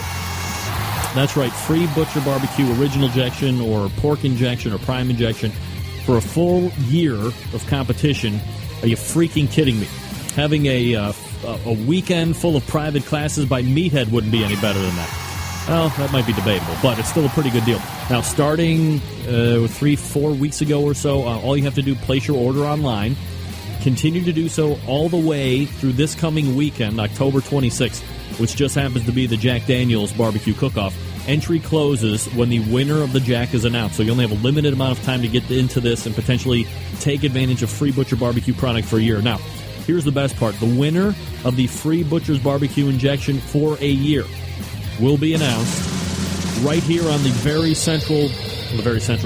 That's right, free Butcher Barbecue original injection or pork injection or prime injection for a full year of competition. Are you freaking kidding me? Having a weekend full of private classes by Meathead wouldn't be any better than that. Well, that might be debatable, but it's still a pretty good deal. Now, starting 3-4 weeks ago or so, all you have to do, place your order online. Continue to do so all the way through this coming weekend, October 26th, which just happens to be the Jack Daniel's Barbecue Cook-Off. Entry closes when the winner of the Jack is announced, so you only have a limited amount of time to get into this and potentially take advantage of free Butcher Barbecue product for a year. Now, here's the best part. The winner of the free Butcher's Barbecue injection for a year will be announced right here on the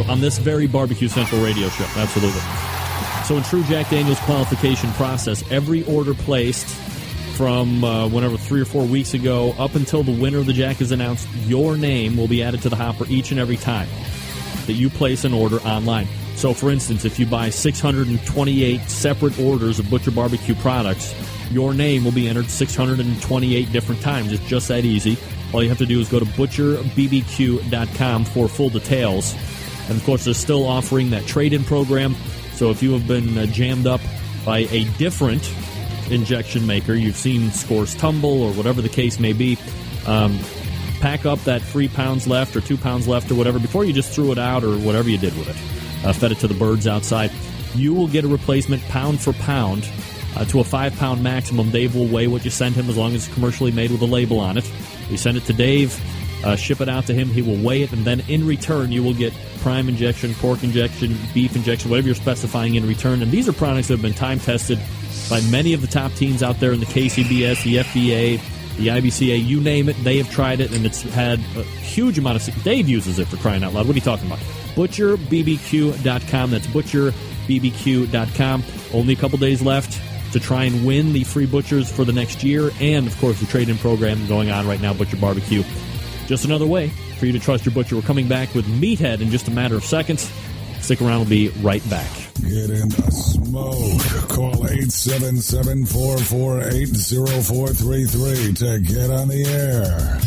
on this very Barbecue Central radio show. Absolutely. So in true Jack Daniel's qualification process, every order placed from whenever 3 or 4 weeks ago up until the winner of the Jack is announced, your name will be added to the hopper each and every time that you place an order online. So, for instance, if you buy 628 separate orders of Butcher Barbecue products, your name will be entered 628 different times. It's just that easy. All you have to do is go to butcherbbq.com for full details. And, of course, they're still offering that trade-in program. So if you have been jammed up by a different injection maker, you've seen scores tumble or whatever the case may be, pack up that 3 pounds left or 2 pounds left or whatever before you just threw it out or whatever you did with it. Fed it to the birds outside. You will get a replacement pound for pound to a 5-pound maximum. Dave will weigh what you send him as long as it's commercially made with a label on it. You send it to Dave, ship it out to him, he will weigh it, and then in return you will get prime injection, pork injection, beef injection, whatever you're specifying in return. And these are products that have been time-tested by many of the top teams out there in the KCBS, the FBA, the IBCA, you name it. They have tried it, and it's had a huge amount of... Dave uses it, for crying out loud. What are you talking about? ButcherBBQ.com. That's ButcherBBQ.com. Only a couple days left to try and win the free butchers for the next year. And, of course, the trade-in program going on right now, Butcher Barbecue. Just another way for you to trust your butcher. We're coming back with Meathead in just a matter of seconds. Stick around. We'll be right back. Get in the smoke. Call 877-448-0433 to get on the air.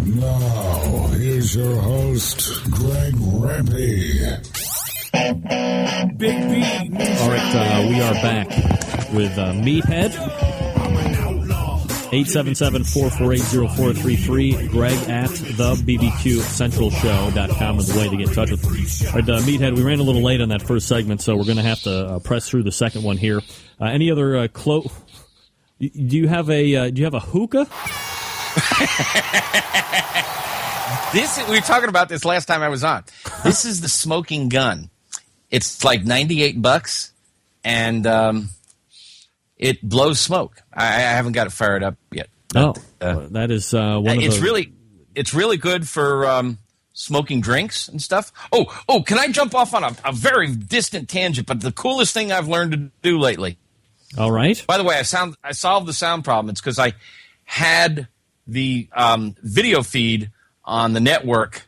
Now, here's your host, Greg Rempe. All right, we are back with Meathead. 877-448-0433. Greg at thebbqcentralshow.com is the way to get in touch with me. All right, Meathead, we ran a little late on that first segment, so we're going to have to press through the second one here. Any other do you have a hookah? We were talking about this last time I was on. This is the smoking gun. It's like $98, and it blows smoke. I haven't got it fired up yet. But, that is one of it's really good for smoking drinks and stuff. Oh, can I jump off on a very distant tangent? But the coolest thing I've learned to do lately. All right. By the way, I solved the sound problem. It's because I had the video feed on the network.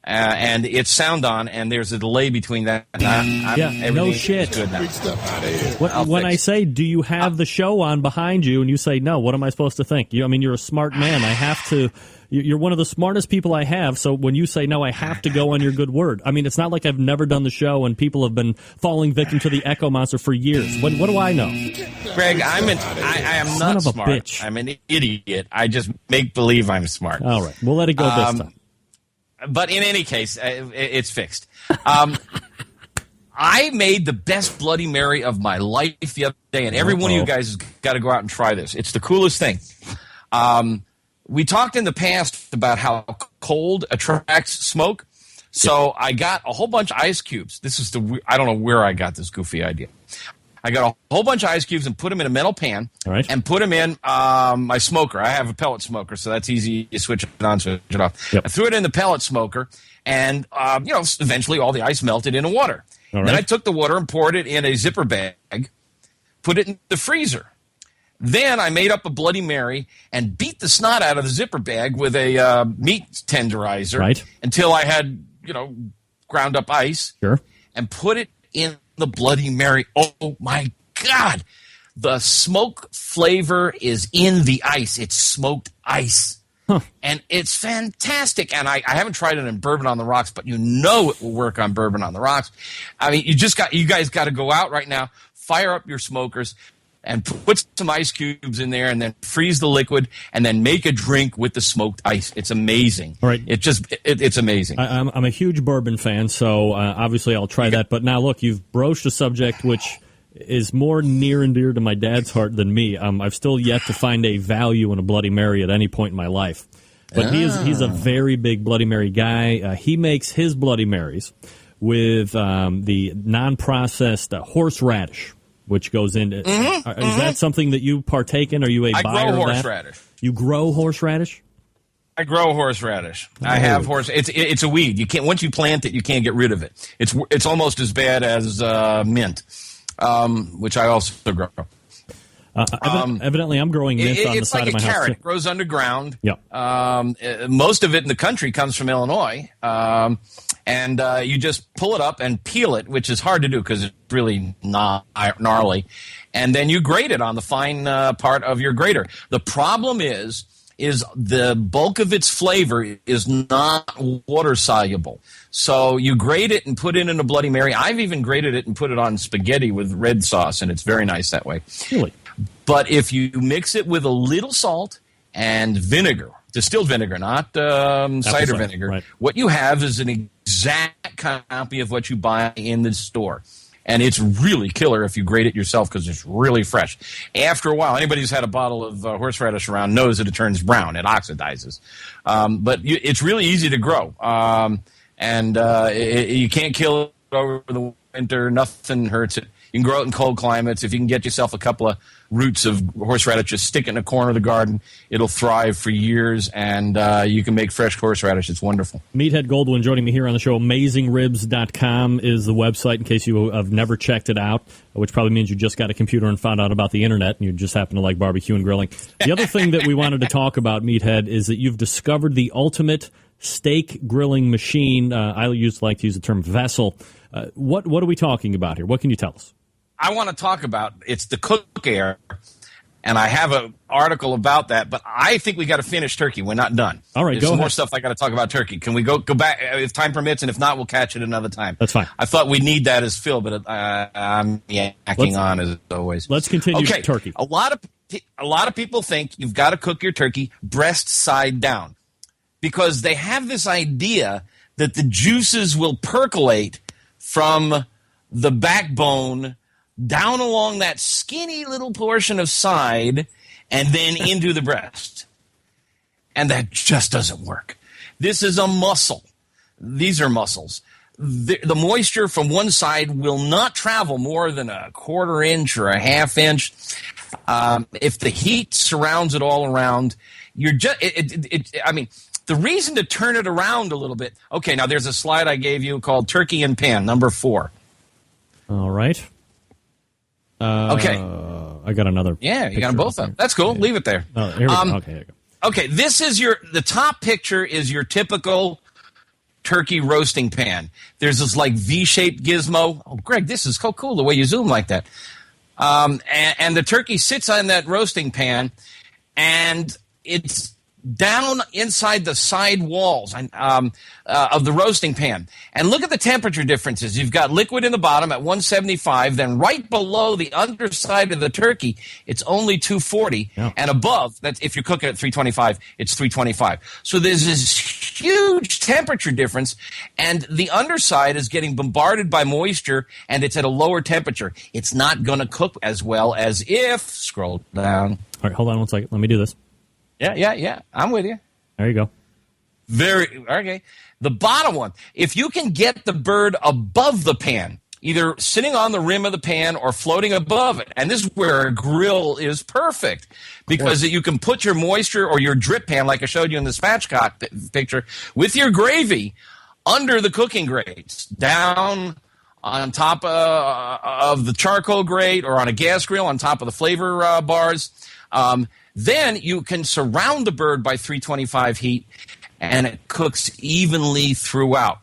And it's sound on, and there's a delay between that. And no shit. Good now. When I say, do you have the show on behind you, and you say no, what am I supposed to think? You're a smart man. I have to. You're one of the smartest people I have. So when you say no, I have to go on your good word. I mean, it's not like I've never done the show, and people have been falling victim to the Echo Monster for years. What do I know? Greg, I am not smart. Bitch. I'm an idiot. I just make believe I'm smart. All right, we'll let it go this time. But in any case, it's fixed. I made the best Bloody Mary of my life the other day, and every one of you guys has got to go out and try this. It's the coolest thing. We talked in the past about how cold attracts smoke, so I got a whole bunch of ice cubes. I don't know where I got this goofy idea. I got a whole bunch of ice cubes and put them in a metal pan and put them in my smoker. I have a pellet smoker, so that's easy. You switch it on, switch it off. Yep. I threw it in the pellet smoker, and eventually all the ice melted into water. Then I took the water and poured it in a zipper bag, put it in the freezer. Then I made up a Bloody Mary and beat the snot out of the zipper bag with a meat tenderizer until I had ground up ice and put it in the Bloody Mary. Oh my God. The smoke flavor is in the ice. It's smoked ice. And it's fantastic. And I haven't tried it in bourbon on the rocks, but it will work on bourbon on the rocks. I mean, you guys got to go out right now, fire up your smokers, and put some ice cubes in there, and then freeze the liquid, and then make a drink with the smoked ice. It's amazing. All right. It's amazing. I'm a huge bourbon fan, so obviously I'll try that. But now, look, you've broached a subject which is more near and dear to my dad's heart than me. I've still yet to find a value in a Bloody Mary at any point in my life. But he's a very big Bloody Mary guy. He makes his Bloody Marys with the non-processed horseradish, which goes into. Is that something that you partake in? Are you a buyer of that? I grow horseradish. You grow horseradish? I grow horseradish. I have horse. It's a weed. You can't once you plant it, you can't get rid of it. It's almost as bad as mint, which I also grow. Evidently, I'm growing mint on the it's side like of my a house. carrot. Too. It grows underground. Yep. Most of it in the country comes from Illinois. And you just pull it up and peel it, which is hard to do because it's really gnarly. And then you grate it on the fine part of your grater. The problem is the bulk of its flavor is not water soluble. So you grate it and put it in a Bloody Mary. I've even grated it and put it on spaghetti with red sauce, and it's very nice that way. Really? But if you mix it with a little salt and vinegar, distilled vinegar, not cider vinegar, right. What you have is an exact copy of what you buy in the store. And it's really killer if you grate it yourself because it's really fresh. After a while, anybody who's had a bottle of horseradish around knows that it turns brown. It oxidizes. But it's really easy to grow. You can't kill it over the winter. Nothing hurts it. You can grow it in cold climates. If you can get yourself a couple of roots of horseradish, just stick it in a corner of the garden. It'll thrive for years, and you can make fresh horseradish. It's wonderful. Meathead Goldwyn joining me here on the show. AmazingRibs.com is the website in case you have never checked it out, which probably means you just got a computer and found out about the internet, and you just happen to like barbecue and grilling. The other thing that we wanted to talk about, Meathead, is that you've discovered the ultimate steak grilling machine. I like to use the term vessel. What are we talking about here? What can you tell us? I want to talk about it's the Cook Air, and I have an article about that. But I think we got to finish turkey. We're not done. All right, There's go some ahead. more stuff I got to talk about turkey. Can we go back if time permits? And if not, we'll catch it another time. That's fine. I thought we need that as Phil, but I'm yakking on as always. Let's continue Okay, turkey. A lot of people think you've got to cook your turkey breast side down because they have this idea that the juices will percolate from the backbone down along that skinny little portion of side and then into the breast. And that just doesn't work. This is a muscle. These are muscles. The moisture from one side will not travel more than a quarter inch or a half inch. If the heat surrounds it all around, you're just, the reason to turn it around a little bit. Okay, now there's a slide I gave you called Turkey in Pan, number 4. All right. Okay. I got another. Yeah, you got them both up. That's cool. Yeah. Leave it there. Oh, here we go. Okay, here we go. Okay, this is the top picture is your typical turkey roasting pan. There's this like V-shaped gizmo. Oh, Greg, this is so cool the way you zoom like that. And the turkey sits on that roasting pan, and it's down inside the side walls of the roasting pan. And look at the temperature differences. You've got liquid in the bottom at 175, then right below the underside of the turkey, it's only 240, and above, that's if you cook it at 325, it's 325. So there's this huge temperature difference, and the underside is getting bombarded by moisture, and it's at a lower temperature. It's not going to cook as well as if, scroll down. All right, hold on one second. Let me do this. Yeah. I'm with you. There you go. Very okay. The bottom one, if you can get the bird above the pan, either sitting on the rim of the pan or floating above it, and this is where a grill is perfect because you can put your moisture or your drip pan, like I showed you in the spatchcock picture, with your gravy under the cooking grates, down on top of the charcoal grate or on a gas grill on top of the flavor bars. Then you can surround the bird by 325 heat, and it cooks evenly throughout.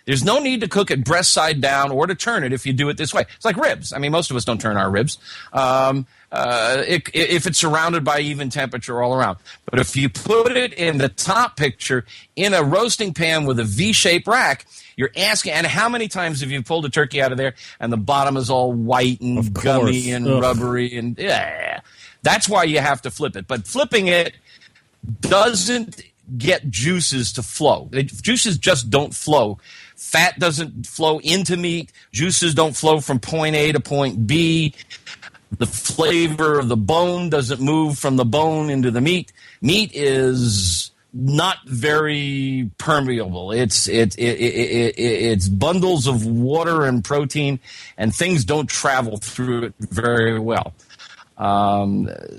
There's no need to cook it breast side down or to turn it if you do it this way. It's like ribs. I mean, most of us don't turn our ribs if it's surrounded by even temperature all around. But if you put it in the top picture in a roasting pan with a V-shaped rack, you're asking, and how many times have you pulled a turkey out of there and the bottom is all white and gummy and rubbery and that's why you have to flip it. But flipping it doesn't get juices to flow. Juices just don't flow. Fat doesn't flow into meat. Juices don't flow from point A to point B. The flavor of the bone doesn't move from the bone into the meat. Meat is not very permeable. It's bundles of water and protein, and things don't travel through it very well.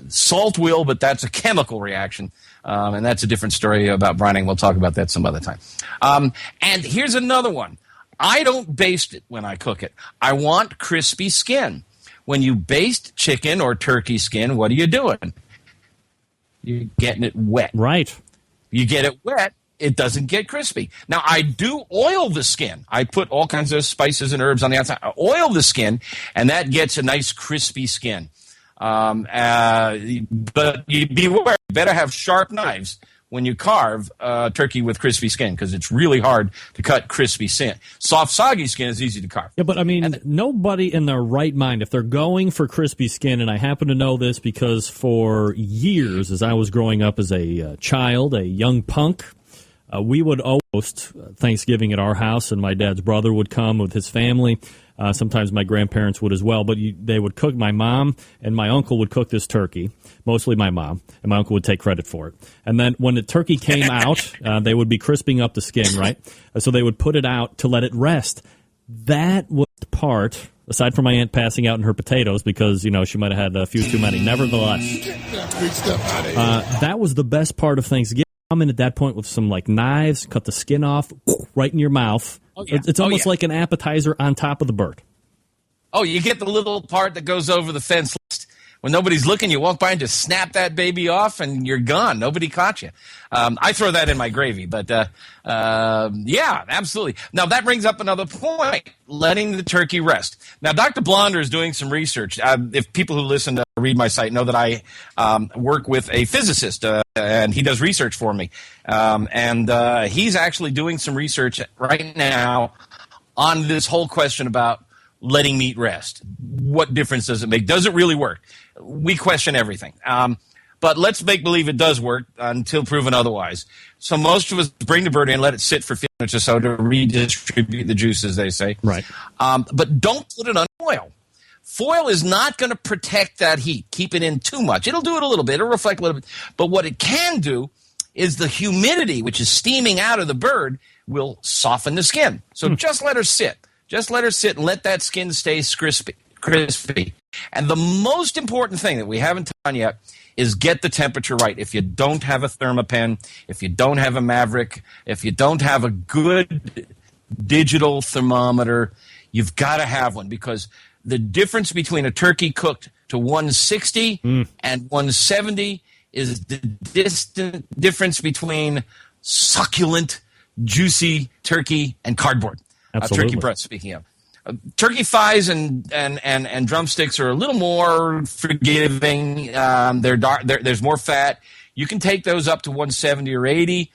Salt will, but that's a chemical reaction. And that's a different story about brining. We'll talk about that some other time. And here's another one. I don't baste it when I cook it. I want crispy skin. when you baste chicken or turkey skin, what are you doing? You're getting it wet. Right. You get it wet, it doesn't get crispy. Now, I do oil the skin. I put all kinds of spices and herbs on the outside. I oil the skin, and that gets a nice crispy skin. But you beware. You better have sharp knives when you carve turkey with crispy skin, because it's really hard to cut crispy skin. Soft, soggy skin is easy to carve. Yeah, but I mean, nobody in their right mind, if they're going for crispy skin, and I happen to know this because for years, as I was growing up as a child, a young punk, we would host Thanksgiving at our house, and my dad's brother would come with his family. Sometimes my grandparents would as well, but they would cook. My mom and my uncle would cook this turkey, mostly my mom, and my uncle would take credit for it. And then when the turkey came out, they would be crisping up the skin, right? So they would put it out to let it rest. That was the part, aside from my aunt passing out in her potatoes because, you know, she might have had a few too many. Nevertheless, that was the best part of Thanksgiving. Come in at that point with some like knives, cut the skin off right in your mouth. Oh, yeah. It's almost like an appetizer on top of the bird. Oh, you get the little part that goes over the fence list. When nobody's looking, you walk by and just snap that baby off, and you're gone. Nobody caught you. I throw that in my gravy, but yeah, absolutely. Now, that brings up another point, letting the turkey rest. Now, Dr. Blonder is doing some research. If people who listen to read my site know that I work with a physicist, and he does research for me. And he's actually doing some research right now on this whole question about letting meat rest. What difference does it make? Does it really work? We question everything. But let's make believe it does work until proven otherwise. So most of us bring the bird in, let it sit for 15 minutes or so to redistribute the juices, they say. Right. But don't put it on foil. Foil is not going to protect that heat. Keep it in too much. It'll do it a little bit. It'll reflect a little bit. But what it can do is the humidity, which is steaming out of the bird, will soften the skin. So just let her sit. Just let her sit and let that skin stay crispy. And the most important thing that we haven't done yet is get the temperature right. If you don't have a Thermapen, if you don't have a Maverick, if you don't have a good digital thermometer, you've got to have one, because the difference between a turkey cooked to 160 and 170 is the distant difference between succulent, juicy turkey and cardboard. Turkey breast, speaking of. Turkey thighs and drumsticks are a little more forgiving. They're dark. There's more fat. You can take those up to 170 or 80.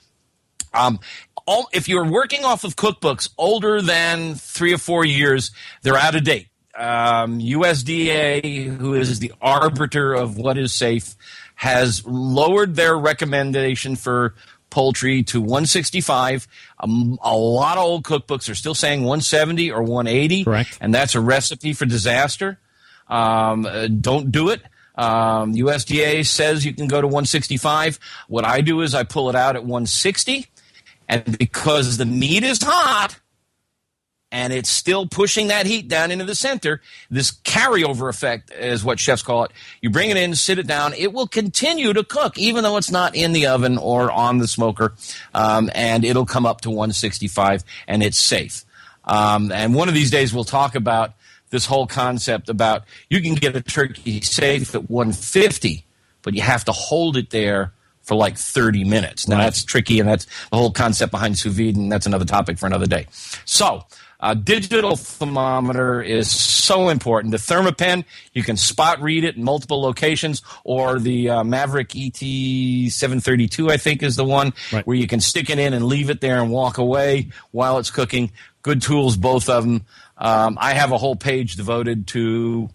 If you're working off of cookbooks older than 3 or 4 years, they're out of date. USDA, who is the arbiter of what is safe, has lowered their recommendation for poultry to 165. A lot of old cookbooks are still saying 170 or 180. Correct. And that's a recipe for disaster. Don't do it. USDA says you can go to 165. What I do is I pull it out at 160. And because the meat is hot and it's still pushing that heat down into the center, this carryover effect is what chefs call it. You bring it in, sit it down, it will continue to cook even though it's not in the oven or on the smoker, and it'll come up to 165, and it's safe. And one of these days we'll talk about this whole concept about you can get a turkey safe at 150, but you have to hold it there for like 30 minutes. Now, that's tricky, and that's the whole concept behind sous vide, and that's another topic for another day. So, digital thermometer is so important. The Thermapen, you can spot read it in multiple locations, or the Maverick ET732, I think, is the one where you can stick it in and leave it there and walk away while it's cooking. Good tools, both of them. I have a whole page devoted to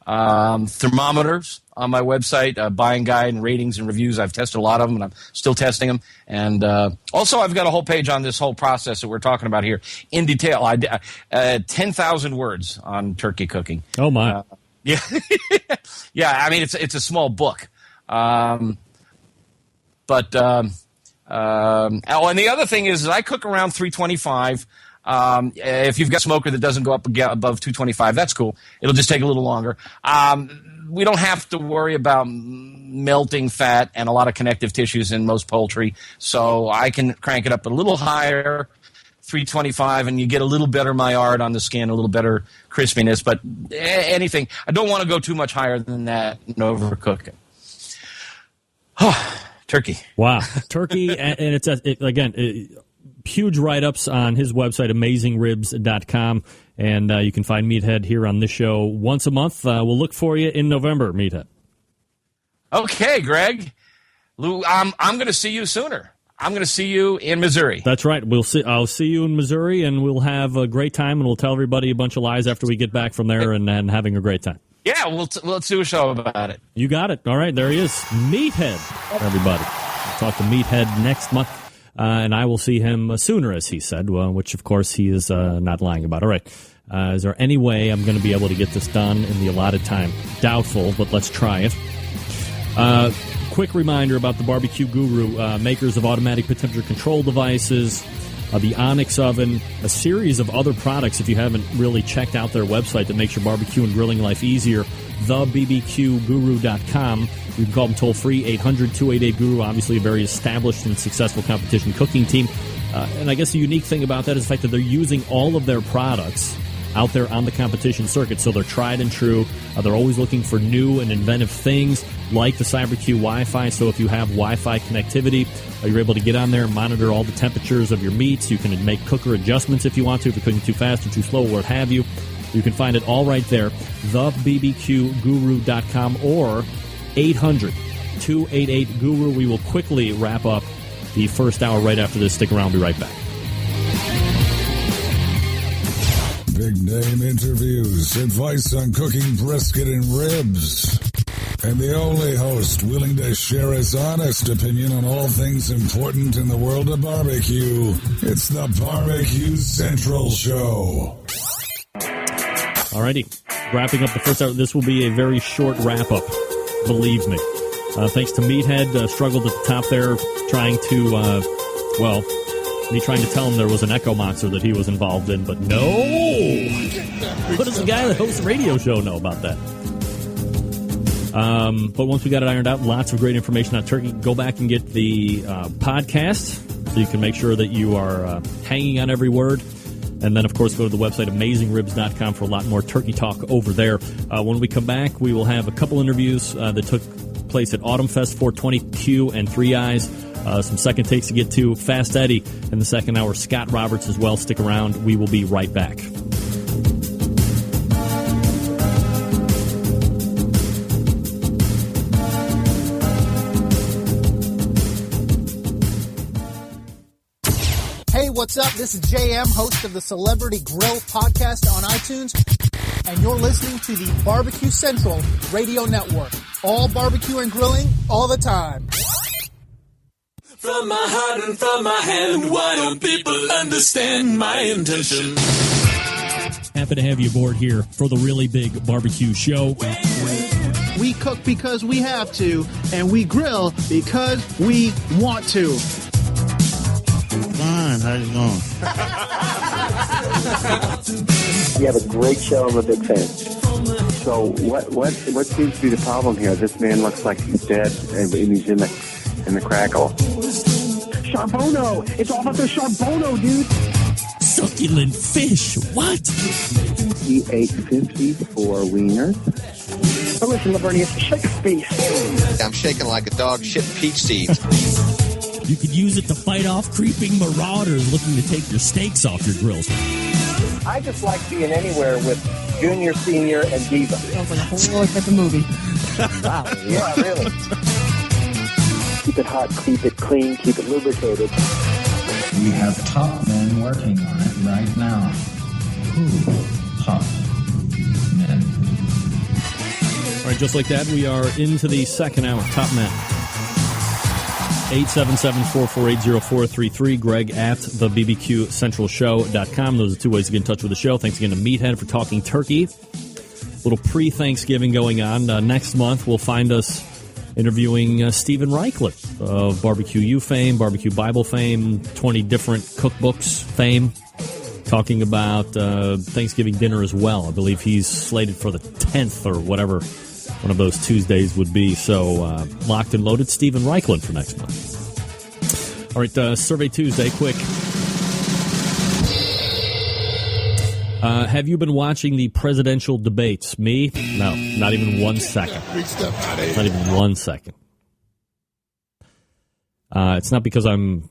thermometers on my website, buying guide and ratings and reviews. I've tested a lot of them, and I'm still testing them. And also, I've got a whole page on this whole process that we're talking about here in detail. 10,000 words on turkey cooking. Oh my! Yeah, yeah. I mean, it's a small book. And the other thing is I cook around 325. If you've got a smoker that doesn't go up above 225, that's cool. It'll just take a little longer. We don't have to worry about melting fat and a lot of connective tissues in most poultry, so I can crank it up a little higher. 325, and you get a little better Maillard on the skin, a little better crispiness. But anything, I don't want to go too much higher than that and overcook it. Turkey. Wow. Turkey, and it's, huge write-ups on his website, AmazingRibs.com, and you can find Meathead here on this show once a month. We'll look for you in November, Meathead. Okay, Greg. Lou, I'm going to see you sooner. I'm going to see you in Missouri. That's right. I'll see you in Missouri, and we'll have a great time, and we'll tell everybody a bunch of lies after we get back from there and having a great time. Yeah, let's do a show about it. You got it. All right, there he is. Meathead, everybody. We'll talk to Meathead next month, and I will see him sooner, as he said, which, of course, he is not lying about. All right. Is there any way I'm going to be able to get this done in the allotted time? Doubtful, but let's try it. Quick reminder about the Barbecue Guru, makers of automatic pit temperature control devices, the Onyx oven, a series of other products if you haven't really checked out their website that makes your barbecue and grilling life easier, thebbqguru.com. You can call them toll-free, 800-288-GURU, obviously a very established and successful competition cooking team. And I guess the unique thing about that is the fact that they're using all of their products out there on the competition circuit, so they're tried and true. They're always looking for new and inventive things like the CyberQ Wi-Fi, so if you have Wi-Fi connectivity, you're able to get on there and monitor all the temperatures of your meats. You can make cooker adjustments if you want to, if you're cooking too fast or too slow or what have you. You can find it all right there, thebbqguru.com or 800-288-GURU. We will quickly wrap up the first hour right after this. Stick around, we'll be right back. Big name interviews, advice on cooking brisket and ribs, and the only host willing to share his honest opinion on all things important in the world of barbecue. It's the Barbecue Central Show. Alrighty, wrapping up the first hour. This will be a very short wrap-up, believe me. Thanks to Meathead, struggled at the top there, trying to, me trying to tell him there was an Echo Monster that he was involved in, but no! What does the guy that hosts the radio show know about that? But once we got it ironed out, lots of great information on turkey. Go back and get the podcast so you can make sure that you are hanging on every word. And then, of course, go to the website, AmazingRibs.com, for a lot more turkey talk over there. When we come back, we will have a couple interviews that took place at Autumn Fest, 420Q and 3 Eyes. Some second takes to get to. Fast Eddie in the second hour. Scott Roberts as well. Stick around. We will be right back. Hey, what's up? This is JM, host of the Celebrity Grill podcast on iTunes, and you're listening to the Barbecue Central Radio Network. All barbecue and grilling, all the time. From my heart and from my hand, why don't people understand my intention? Happy to have you aboard here for the really big barbecue show. We cook because we have to, and we grill because we want to. Fine, how's it going? You have a great show. I'm a big fan. So what seems to be the problem here? This man looks like he's dead, and he's in the crackle. Charbono! It's all about the Charbono, dude! Succulent fish, what? He ate 54 wieners. But listen, Lavernius, shake a face. I'm shaking like a dog shit peach seeds. You could use it to fight off creeping marauders looking to take your steaks off your grills. I just like being anywhere with Junior, Senior, and Diva. Sounds like a whole other type of movie. Wow. Yeah, really. Keep it hot, keep it clean, keep it lubricated. We have top men working on it right now. Ooh, top men. All right, just like that, we are into the second hour. Top men. 877-448-0433. Greg at thebbqcentralshow.com. Those are two ways to get in touch with the show. Thanks again to Meathead for talking turkey. Little pre-Thanksgiving going on. Next month, we'll find us interviewing Stephen Reichlet of Barbecue U fame, Barbecue Bible fame, 20 different cookbooks fame, talking about Thanksgiving dinner as well. I believe he's slated for the 10th or whatever one of those Tuesdays would be. So locked and loaded, Stephen Reichlet for next month. All right, Survey Tuesday, quick. Have you been watching the presidential debates? Me? No, not even 1 second. Not even 1 second. It's not because I'm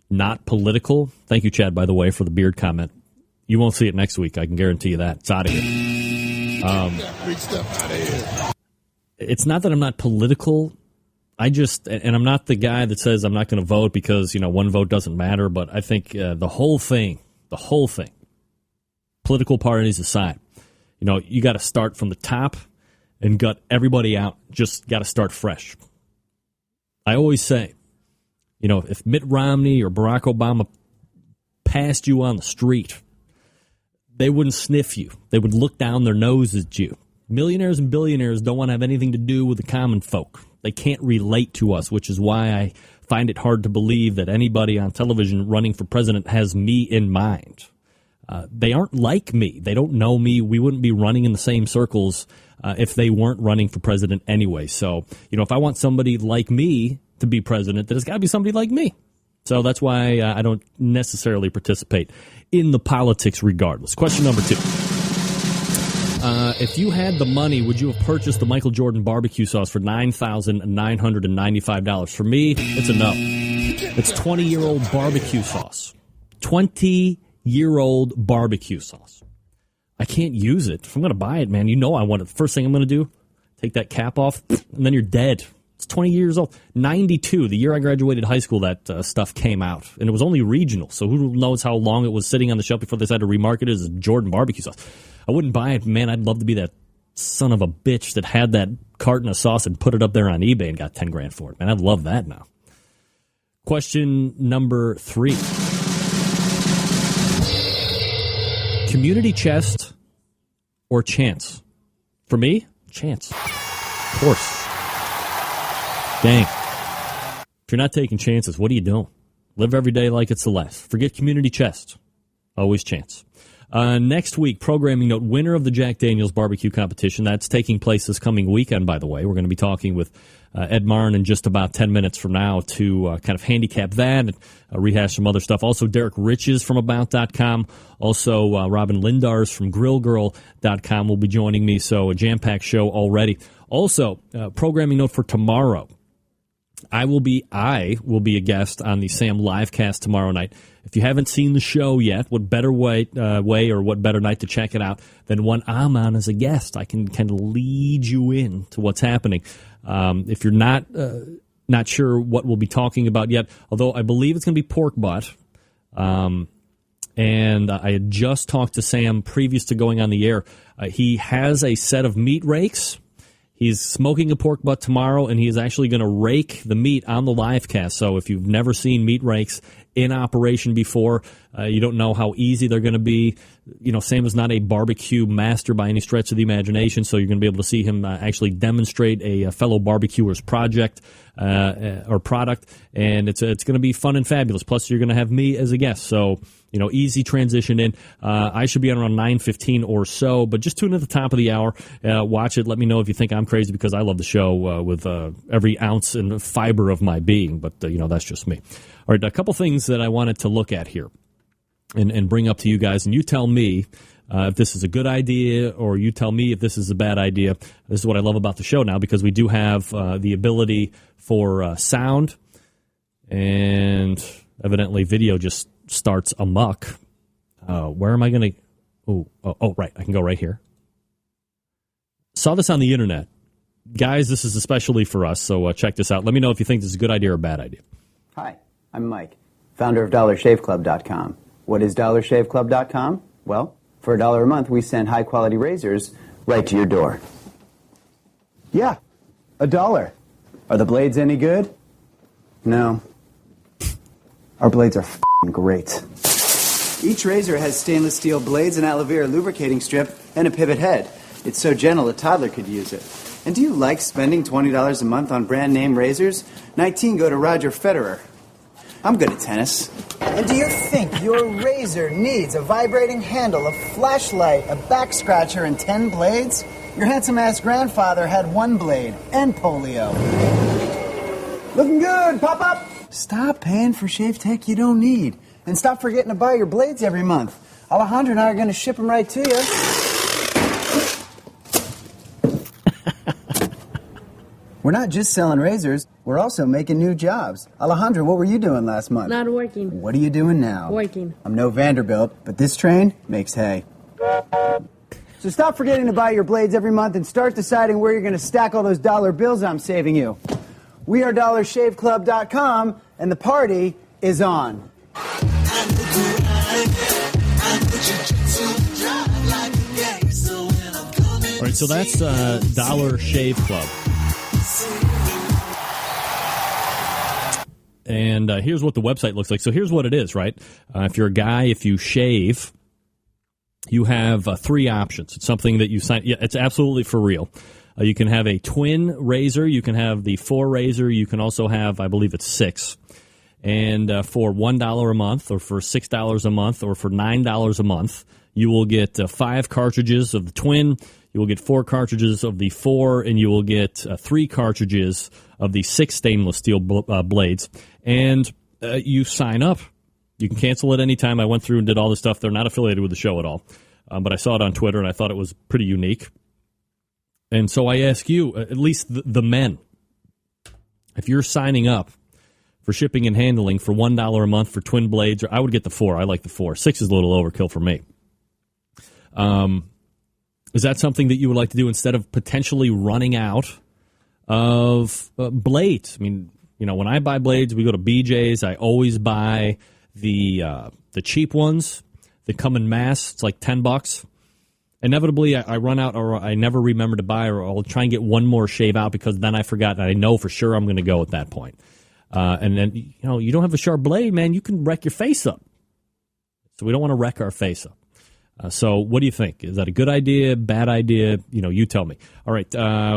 not political. Thank you, Chad, by the way, for the beard comment. You won't see it next week. I can guarantee you that. It's out of here. It's not that I'm not political. And I'm not the guy that says I'm not going to vote because, one vote doesn't matter. But I think the whole thing, political parties aside, you got to start from the top and gut everybody out. Just got to start fresh. I always say, if Mitt Romney or Barack Obama passed you on the street, they wouldn't sniff you. They would look down their nose at you. Millionaires and billionaires don't want to have anything to do with the common folk. They can't relate to us, which is why I find it hard to believe that anybody on television running for president has me in mind. They aren't like me. They don't know me. We wouldn't be running in the same circles if they weren't running for president anyway. So, if I want somebody like me to be president, then it's got to be somebody like me. So that's why I don't necessarily participate in the politics regardless. Question number 2. If you had the money, would you have purchased the Michael Jordan barbecue sauce for $9,995? For me, it's a no. It's 20-year-old barbecue sauce. 20-year-old barbecue sauce. I can't use it. If I'm going to buy it, man, I want it. The first thing I'm going to do, take that cap off, and then you're dead. It's 20 years old. 92, the year I graduated high school, that stuff came out. And it was only regional, so who knows how long it was sitting on the shelf before they decided to remarket it as Jordan barbecue sauce. I wouldn't buy it. Man, I'd love to be that son of a bitch that had that carton of sauce and put it up there on eBay and got $10,000 for it. Man, I'd love that now. Question number 3. Community chest or chance? For me, chance. Of course. Dang. If you're not taking chances, what are you doing? Live every day like it's the last. Forget community chest. Always chance. Next week, programming note, winner of the Jack Daniels barbecue competition. That's taking place this coming weekend, by the way. We're going to be talking with Ed Marn in just about 10 minutes from now to kind of handicap that and rehash some other stuff. Also, Derek Riches from About.com. Also, Robin Lindars from GrillGirl.com will be joining me. So a jam-packed show already. Also, programming note for tomorrow. I will be a guest on the Sam Livecast tomorrow night. If you haven't seen the show yet, what better way or what better night to check it out than when I'm on as a guest? I can kind of lead you in to what's happening. If you're not sure what we'll be talking about yet, although I believe it's going to be pork butt. And I had just talked to Sam previous to going on the air. He has a set of meat rakes. He's smoking a pork butt tomorrow, and he is actually going to rake the meat on the live cast. So if you've never seen meat rakes in operation before, you don't know how easy they're going to be. Sam is not a barbecue master by any stretch of the imagination, so you're going to be able to see him actually demonstrate a fellow barbecuer's project or product, and it's going to be fun and fabulous. Plus, you're going to have me as a guest, so easy transition in. I should be on around 9:15 or so, but just tune in at the top of the hour. Watch it. Let me know if you think I'm crazy, because I love the show with every ounce and fiber of my being, but that's just me. All right, a couple things that I wanted to look at here and bring up to you guys, and you tell me if this is a good idea, or you tell me if this is a bad idea. This is what I love about the show now, because we do have the ability for sound, and evidently video just starts amok. Where am I going to... Oh, right. I can go right here. Saw this on the internet. Guys, this is especially for us, so check this out. Let me know if you think this is a good idea or a bad idea. Hi, I'm Mike, founder of DollarShaveClub.com. What is DollarShaveClub.com? Well, for $1 a month, we send high-quality razors right to your door. Yeah, $1. Are the blades any good? No. Our blades are f***ing great. Each razor has stainless steel blades, an aloe vera lubricating strip, and a pivot head. It's so gentle a toddler could use it. And do you like spending $20 a month on brand name razors? 19 go to Roger Federer. I'm good at tennis. And do you think your razor needs a vibrating handle, a flashlight, a back scratcher, and 10 blades? Your handsome-ass grandfather had 1 blade and polio. Looking good, Pop-Up! Stop paying for shave tech you don't need. And stop forgetting to buy your blades every month. Alejandro and I are going to ship them right to you. We're not just selling razors, we're also making new jobs. Alejandro, what were you doing last month? Not working. What are you doing now? Working. I'm no Vanderbilt, but this train makes hay. So stop forgetting to buy your blades every month and start deciding where you're going to stack all those dollar bills I'm saving you. We are DollarShaveClub.com, and the party is on. All right, so that's Dollar Shave Club. And here's what the website looks like. So here's what it is, right? If you're a guy, if you shave, you have 3 options. It's something that you sign. Yeah, it's absolutely for real. You can have a twin razor. You can have the 4 razor. You can also have, I believe it's 6. And for $1 a month or for $6 a month or for $9 a month, you will get 5 cartridges of the twin. You will get 4 cartridges of the 4, and you will get 3 cartridges of the 6 stainless steel blades. And you sign up. You can cancel at any time. I went through and did all this stuff. They're not affiliated with the show at all. But I saw it on Twitter, and I thought it was pretty unique. And so I ask you, at least the men, if you're signing up for shipping and handling for $1 a month for twin blades, or I would get the 4. I like the 4. 6 is a little overkill for me. Is that something that you would like to do instead of potentially running out of blades? I mean, you know, when I buy blades, we go to BJ's. I always buy the cheap ones that come in mass. It's like $10. Inevitably, I run out, or I never remember to buy, or I'll try and get one more shave out because then I forgot, and I know for sure I'm going to go at that point. And then, you know, you don't have a sharp blade, man, you can wreck your face up. So we don't want to wreck our face up. So what do you think? Is that a good idea, bad idea? You know, you tell me. All right,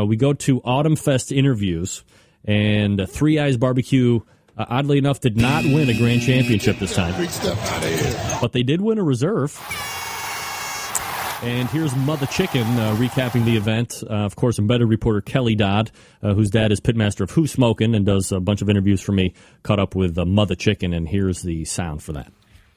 we go to Autumn Fest interviews, and Three Eyes Barbecue, oddly enough, did not win a grand championship this time. But they did win a reserve. And here's Mother Chicken recapping the event. Of course, embedded reporter Kelly Dodd, whose dad is pitmaster of Who Smokin' and does a bunch of interviews for me, caught up with Mother Chicken, and here's the sound for that.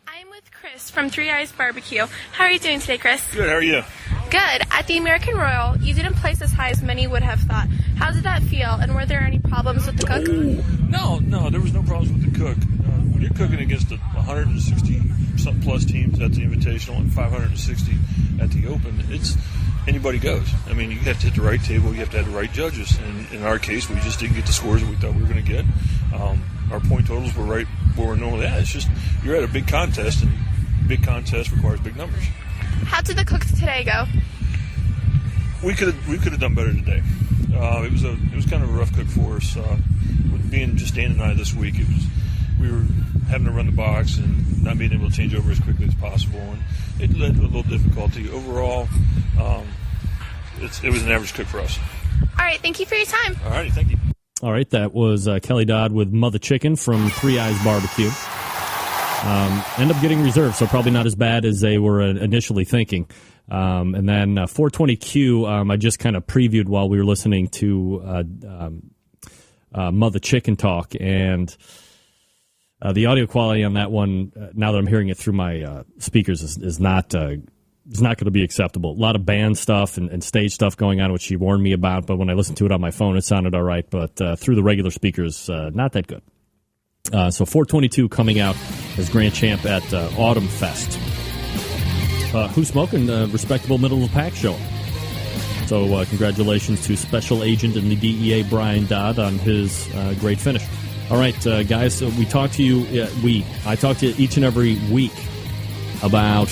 I'm with Chris from Three Eyes Barbecue. How are you doing today, Chris? Good, how are you? Good. At the American Royal, you didn't place as high as many would have thought. How did that feel, and were there any problems with the cook? No, there was no problems with the cook. When you're cooking against 160-something plus teams at the Invitational and 560 at the Open, it's anybody goes. I mean, you have to hit the right table, you have to have the right judges. And in our case, we just didn't get the scores that we thought we were going to get. Our point totals were right where we're normally at. It's just, you're at a big contest, and big contest requires big numbers. How did the cooks today go? We could have done better today. It was kind of a rough cook for us. With being just Dan and I this week, we were having to run the box and not being able to change over as quickly as possible, and it led to a little difficulty. Overall, it was an average cook for us. All right, thank you for your time. All righty, thank you. All right, that was Kelly Dodd with Mother Chicken from Three Eyes Barbecue. End up getting reserved, so probably not as bad as they were initially thinking. And then 420Q, I just kind of previewed while we were listening to Mother Chicken talk, and the audio quality on that one, now that I'm hearing it through my speakers, is not going to be acceptable. A lot of band stuff and stage stuff going on, which she warned me about, but when I listened to it on my phone, it sounded all right, but through the regular speakers, not that good. So 422 coming out as Grand Champ at Autumn Fest. Who's Smoking? Respectable middle of the pack show. So congratulations to Special Agent in the DEA, Brian Dodd, on his great finish. All right, guys, we talk to you. I talk to you each and every week about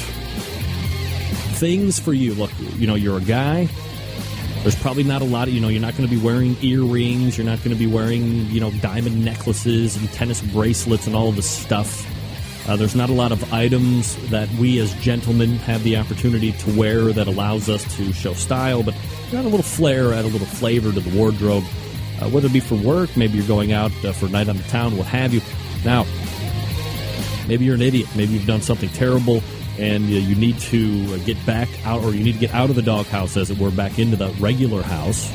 things for you. Look, you know, you're a guy. There's probably not a lot of, you're not going to be wearing earrings. You're not going to be wearing, diamond necklaces and tennis bracelets and all of this stuff. There's not a lot of items that we as gentlemen have the opportunity to wear that allows us to show style, but add a little flair, add a little flavor to the wardrobe, whether it be for work, maybe you're going out for a night on the town, what have you. Now, maybe you're an idiot. Maybe you've done something terrible, and you need to get back out, or you need to get out of the doghouse, as it were, back into the regular house.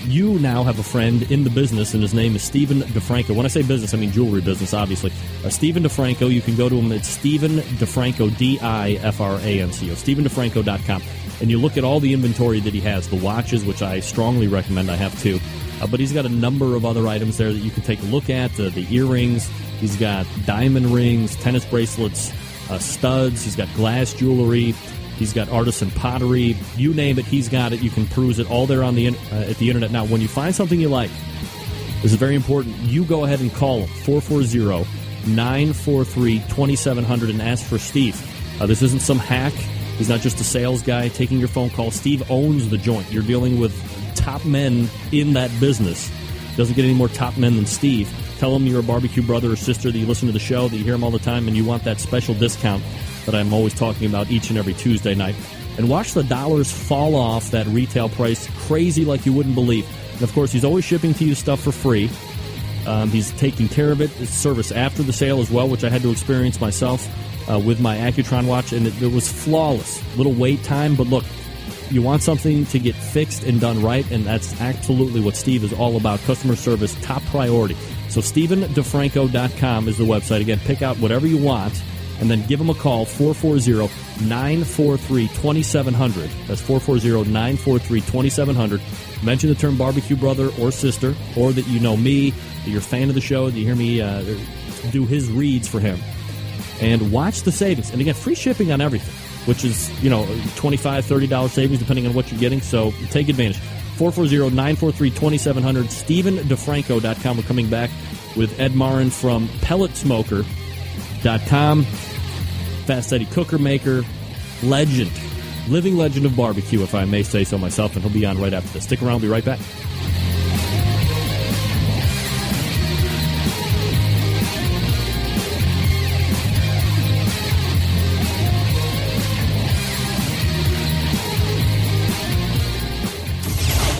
You now have a friend in the business, and his name is Stephen DeFranco. When I say business, I mean jewelry business, obviously. Stephen DeFranco, you can go to him at Stephen DeFranco, DIFRANCO, StephenDeFranco.com, and you look at all the inventory that he has, the watches, which I strongly recommend. I have too. But he's got a number of other items there that you can take a look at, the earrings. He's got diamond rings, tennis bracelets, studs. He's got glass jewelry. He's got artisan pottery. You name it, he's got it. You can peruse it all there on the at the internet. Now, when you find something you like, this is very important. You go ahead and call him, 440-943-2700, and ask for Steve. This isn't some hack. He's not just a sales guy taking your phone call. Steve owns the joint. You're dealing with top men in that business. Doesn't get any more top men than Steve. Tell him you're a barbecue brother or sister, that you listen to the show, that you hear him all the time, and you want that special discount that I'm always talking about each and every Tuesday night. And watch the dollars fall off that retail price crazy like you wouldn't believe. And, of course, he's always shipping to you stuff for free. He's taking care of it. It's service after the sale as well, which I had to experience myself with my Accutron watch, and it was flawless. Little wait time, but look, you want something to get fixed and done right, and that's absolutely what Steve is all about. Customer service, top priority. So StephenDeFranco.com is the website. Again, pick out whatever you want, and then give him a call, 440-943-2700. That's 440-943-2700. Mention the term barbecue brother or sister, or that you know me, that you're a fan of the show, that you hear me do his reads for him. And watch the savings. And again, free shipping on everything, which is, $25, $30 savings depending on what you're getting. So take advantage. 440-943-2700, StephenDeFranco.com. We're coming back with Ed Marin from PelletSmoker.com. Fast Eddie cooker maker, legend, living legend of barbecue, if I may say so myself, and he'll be on right after this. Stick around, we'll be right back.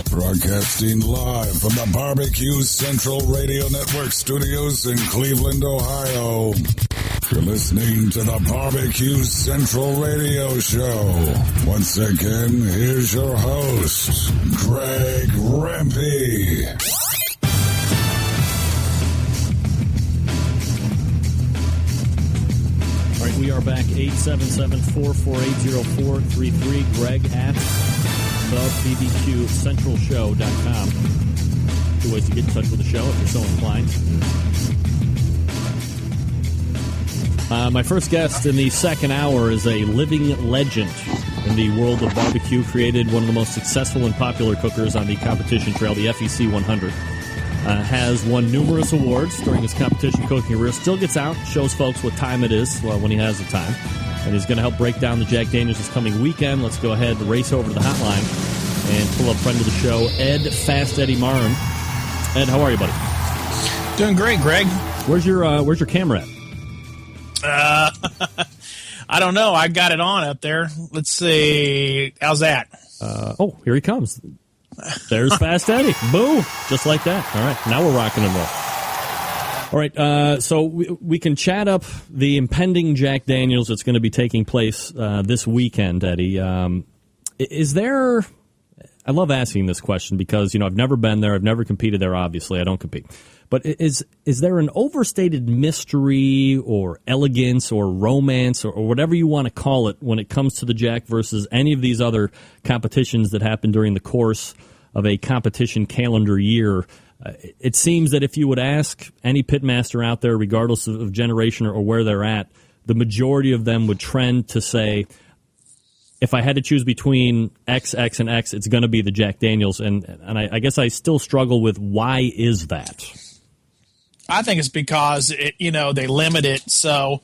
Broadcasting live from the Barbecue Central Radio Network studios in Cleveland, Ohio. You're listening to the Barbecue Central Radio Show. Once again, here's your host, Greg Rempe. All right, we are back, 877-448-0433. Greg at thebbqcentralshow.com. Two ways to get in touch with the show if you're so inclined. My first guest in the second hour is a living legend in the world of barbecue. Created one of the most successful and popular cookers on the competition trail, the FEC 100. Has won numerous awards during his competition cooking career. Still gets out, shows folks what time it is when he has the time. And he's going to help break down the Jack Daniels this coming weekend. Let's go ahead and race over to the hotline and pull up friend of the show, Ed Fast Eddie Marin. Ed, how are you, buddy? Doing great, Greg. Where's your camera at? I don't know. I got it on up there. Let's see. How's that? Oh, here he comes. There's Fast Eddie. Boo! Just like that. All right, now we're rocking and roll. All right, so we can chat up the impending Jack Daniels that's going to be taking place this weekend, Eddie. Is there... I love asking this question because, I've never been there. I've never competed there, obviously. I don't compete. But is there an overstated mystery or elegance or romance or whatever you want to call it when it comes to the Jack versus any of these other competitions that happen during the course of a competition calendar year? It seems that if you would ask any pitmaster out there, regardless of generation or where they're at, the majority of them would trend to say, if I had to choose between X, X, and X, it's going to be the Jack Daniels. And I guess I still struggle with why is that? I think it's because, they limit it. So,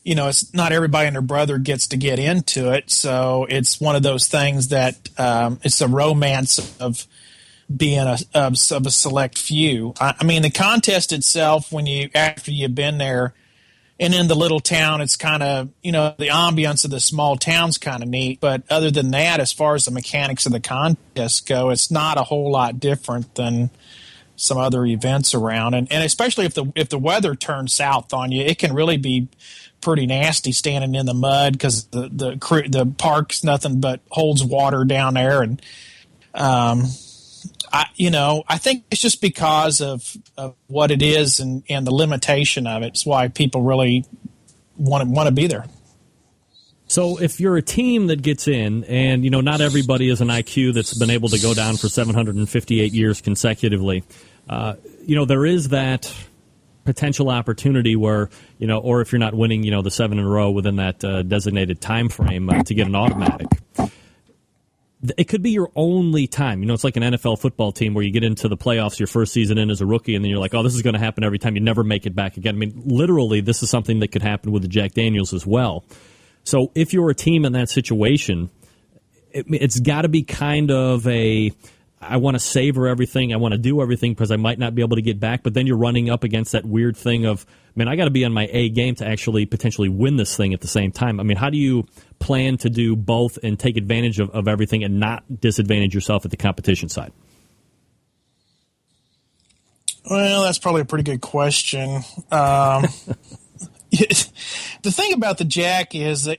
it's not everybody and their brother gets to get into it. So it's one of those things that it's a romance of being of a select few. I mean, the contest itself, after you've been there and in the little town, it's kind of, the ambience of the small town's kind of neat. But other than that, as far as the mechanics of the contest go, it's not a whole lot different than some other events around. And especially if the weather turns south on you, it can really be pretty nasty standing in the mud because the park's nothing but holds water down there. And I think it's just because of what it is and the limitation of it. It's why people really want to be there. So if you're a team that gets in, and not everybody is an IQ that's been able to go down for 758 years consecutively, there is that potential opportunity where, or if you're not winning, the 7 in a row within that designated time frame to get an automatic. It could be your only time. It's like an NFL football team where you get into the playoffs your first season in as a rookie, and then you're like, oh, this is going to happen every time. You never make it back again. I mean, literally, this is something that could happen with the Jack Daniels as well. So if you're a team in that situation, it's got to be kind of I want to savor everything. I want to do everything because I might not be able to get back. But then you're running up against that weird thing of, man, I got to be on my A game to actually potentially win this thing at the same time. I mean, how do you plan to do both and take advantage of everything and not disadvantage yourself at the competition side? Well, that's probably a pretty good question. The thing about the Jack is that,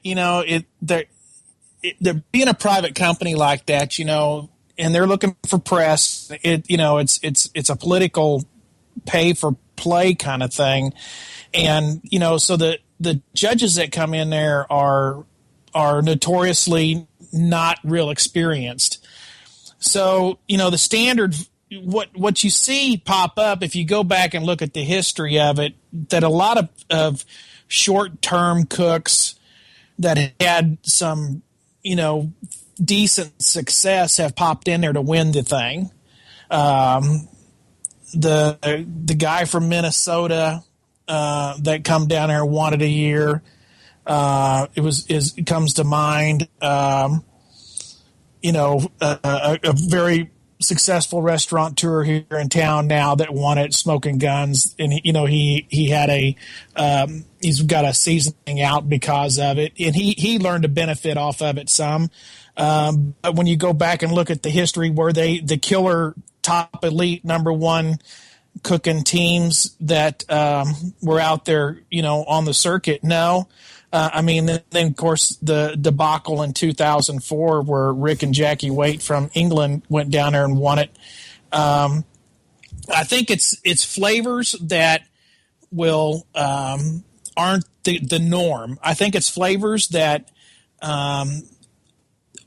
they're being a private company like that, and they're looking for press. It's a political pay for play kind of thing. And, so the judges that come in there are notoriously not real experienced. So, the standard, what you see pop up, if you go back and look at the history of it, that a lot of short-term cooks that had some, decent success have popped in there to win the thing. The guy from Minnesota that come down there and won it a year, it comes to mind. A very successful restaurateur here in town now that won it, Smoking Guns, and he had he's got a seasoning out because of it, and he learned to benefit off of it some. But when you go back and look at the history, where the killer top elite number one cooking teams that were out there, on the circuit, no. Then of course the debacle in 2004 where Rick and Jackie Waite from England went down there and won it. I think it's flavors that will aren't the norm. I think it's flavors that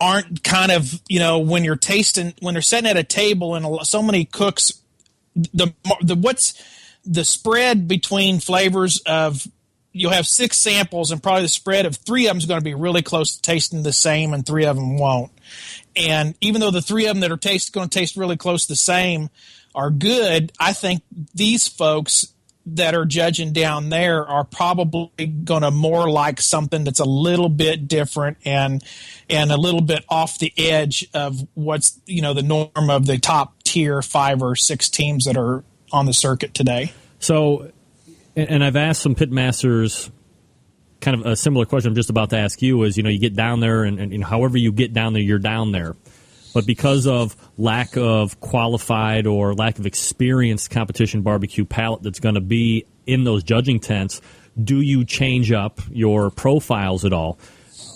aren't kind of, when you're tasting, when they're sitting at a table and so many cooks, what's the spread between flavors of, you'll have 6 samples and probably the spread of 3 of them is going to be really close to tasting the same and 3 of them won't. And even though the 3 of them that are going to taste really close to the same are good, I think these folks that are judging down there are probably going to more like something that's a little bit different and a little bit off the edge of what's, the norm of the top tier 5 or 6 teams that are on the circuit today. So, and I've asked some pitmasters kind of a similar question I'm just about to ask you is, you get down there and however you get down there, you're down there. But because of lack of qualified or lack of experienced competition barbecue palate that's going to be in those judging tents, do you change up your profiles at all?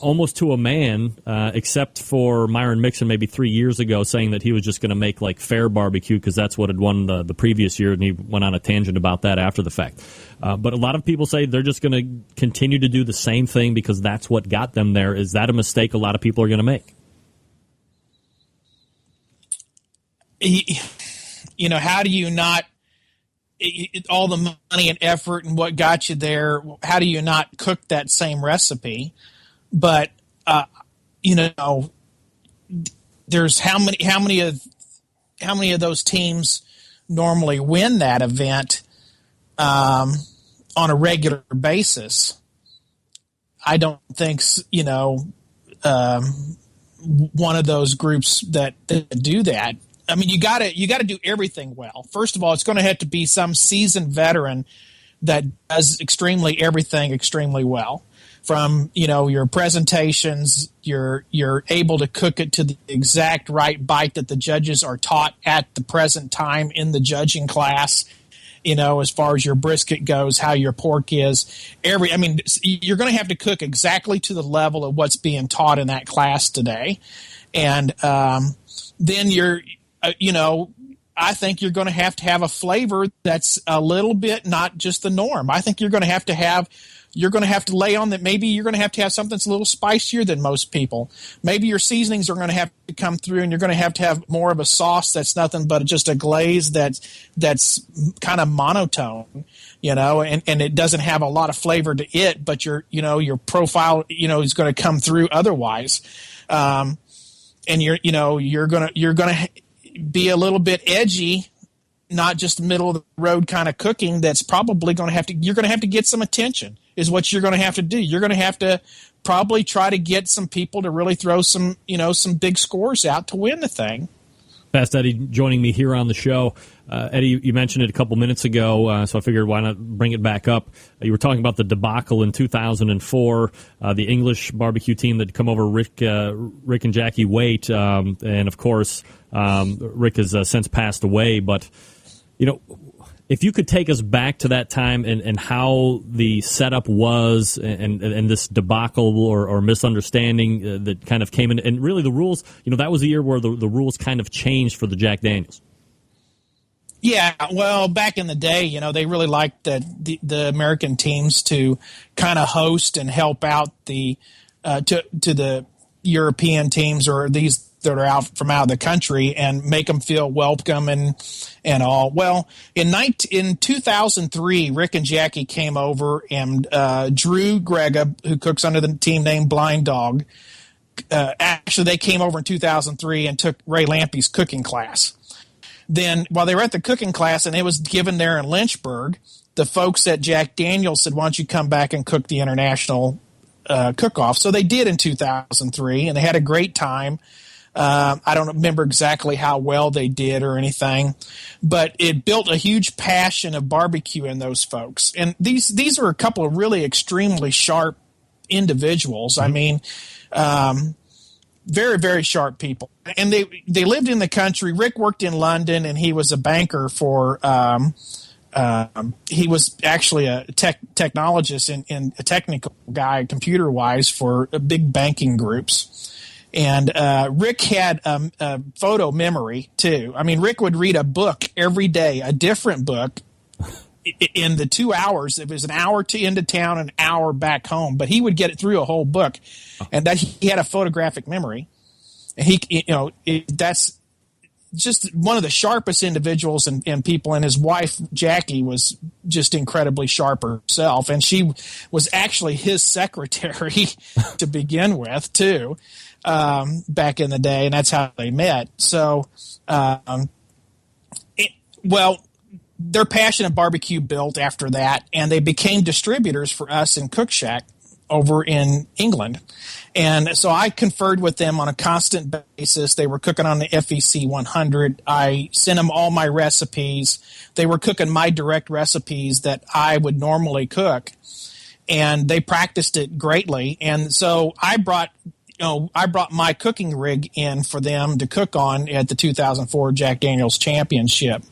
Almost to a man, except for Myron Mixon maybe 3 years ago saying that he was just going to make like fair barbecue because that's what had won the previous year, and he went on a tangent about that after the fact. But a lot of people say they're just going to continue to do the same thing because that's what got them there. Is that a mistake a lot of people are going to make? How do you not, all the money and effort and what got you there, how do you not cook that same recipe? But, there's how many of those teams normally win that event on a regular basis? I don't think, one of those groups that do that. I mean, you gotta do everything well. First of all, it's going to have to be some seasoned veteran that does everything extremely well. From, your presentations, you're able to cook it to the exact right bite that the judges are taught at the present time in the judging class. As far as your brisket goes, how your pork is, you're going to have to cook exactly to the level of what's being taught in that class today. And then I think you're going to have a flavor that's a little bit not just the norm. I think you're going to have to lay on that. Maybe you're going to have something that's a little spicier than most people. Maybe your seasonings are going to have to come through, and you're going to have more of a sauce that's nothing but just a glaze that's kind of monotone, and it doesn't have a lot of flavor to it, but your profile, is going to come through otherwise. And you're going to be a little bit edgy, not just middle of the road kind of cooking. That's probably you're going to have to get some attention, is what you're going to have to do. You're going to have to probably try to get some people to really throw some big scores out to win the thing. Fast Eddie joining me here on the show. Eddie, you mentioned it a couple minutes ago, so I figured why not bring it back up. You were talking about the debacle in 2004, the English barbecue team that come over Rick and Jackie Waite, and of course Rick has since passed away. But if you could take us back to that time and how the setup was and this debacle or misunderstanding that kind of came in, and really the rules, that was the year where the rules kind of changed for the Jack Daniels. Yeah, well, back in the day, they really liked the American teams to kind of host and help out the to the European teams or these that are out of the country and make them feel welcome and all. Well, in 2003, Rick and Jackie came over, and Drew Grega, who cooks under the team name Blind Dog, actually they came over in 2003 and took Ray Lampe's cooking class. Then while they were at the cooking class, and it was given there in Lynchburg, the folks at Jack Daniels said, why don't you come back and cook the international cook-off? So they did in 2003, and they had a great time. I don't remember exactly how well they did or anything, but it built a huge passion of barbecue in those folks. And these are a couple of really extremely sharp individuals. I mean, very, very sharp people. And they lived in the country. Rick worked in London, and he was a banker for he was actually a technologist and a technical guy, computer-wise, for big banking groups. And Rick had a photo memory, too. I mean, Rick would read a book every day, a different book, in the 2 hours. It was an hour into town, an hour back home. But he would get it through a whole book. And that he had a photographic memory. And that's just one of the sharpest individuals and people. And his wife, Jackie, was just incredibly sharp herself. And she was actually his secretary to begin with, too. Back in the day, and that's how they met. So, their passion of barbecue built after that, and they became distributors for us in Cook Shack over in England. And so I conferred with them on a constant basis. They were cooking on the FEC 100. I sent them all my recipes. They were cooking my direct recipes that I would normally cook, and they practiced it greatly. And so I brought my cooking rig in for them to cook on at the 2004 Jack Daniels Championship.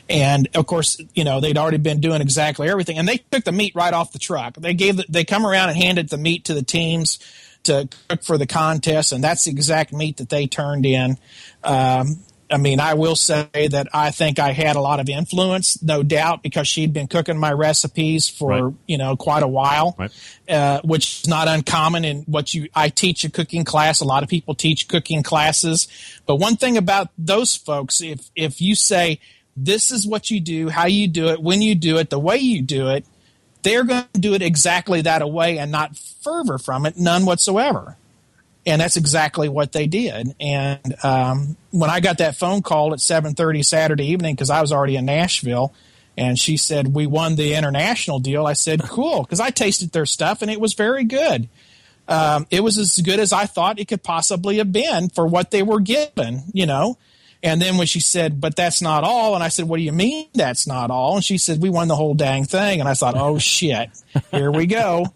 And of course, they'd already been doing exactly everything, and they took the meat right off the truck. They come around and handed the meat to the teams to cook for the contest, and that's the exact meat that they turned in. I mean, I will say that I think I had a lot of influence, no doubt, because she'd been cooking my recipes for, quite a while, which is not uncommon in I teach a cooking class. A lot of people teach cooking classes. But one thing about those folks, if you say, this is what you do, how you do it, when you do it, the way you do it, they're going to do it exactly that way and not fervor from it, none whatsoever. And that's exactly what they did. And when I got that phone call at 7:30 Saturday evening, because I was already in Nashville, and she said, we won the international deal, I said, cool, because I tasted their stuff, and it was very good. It was as good as I thought it could possibly have been for what they were given, And then when she said, but that's not all, and I said, what do you mean that's not all? And she said, we won the whole dang thing. And I thought, oh, shit, here we go.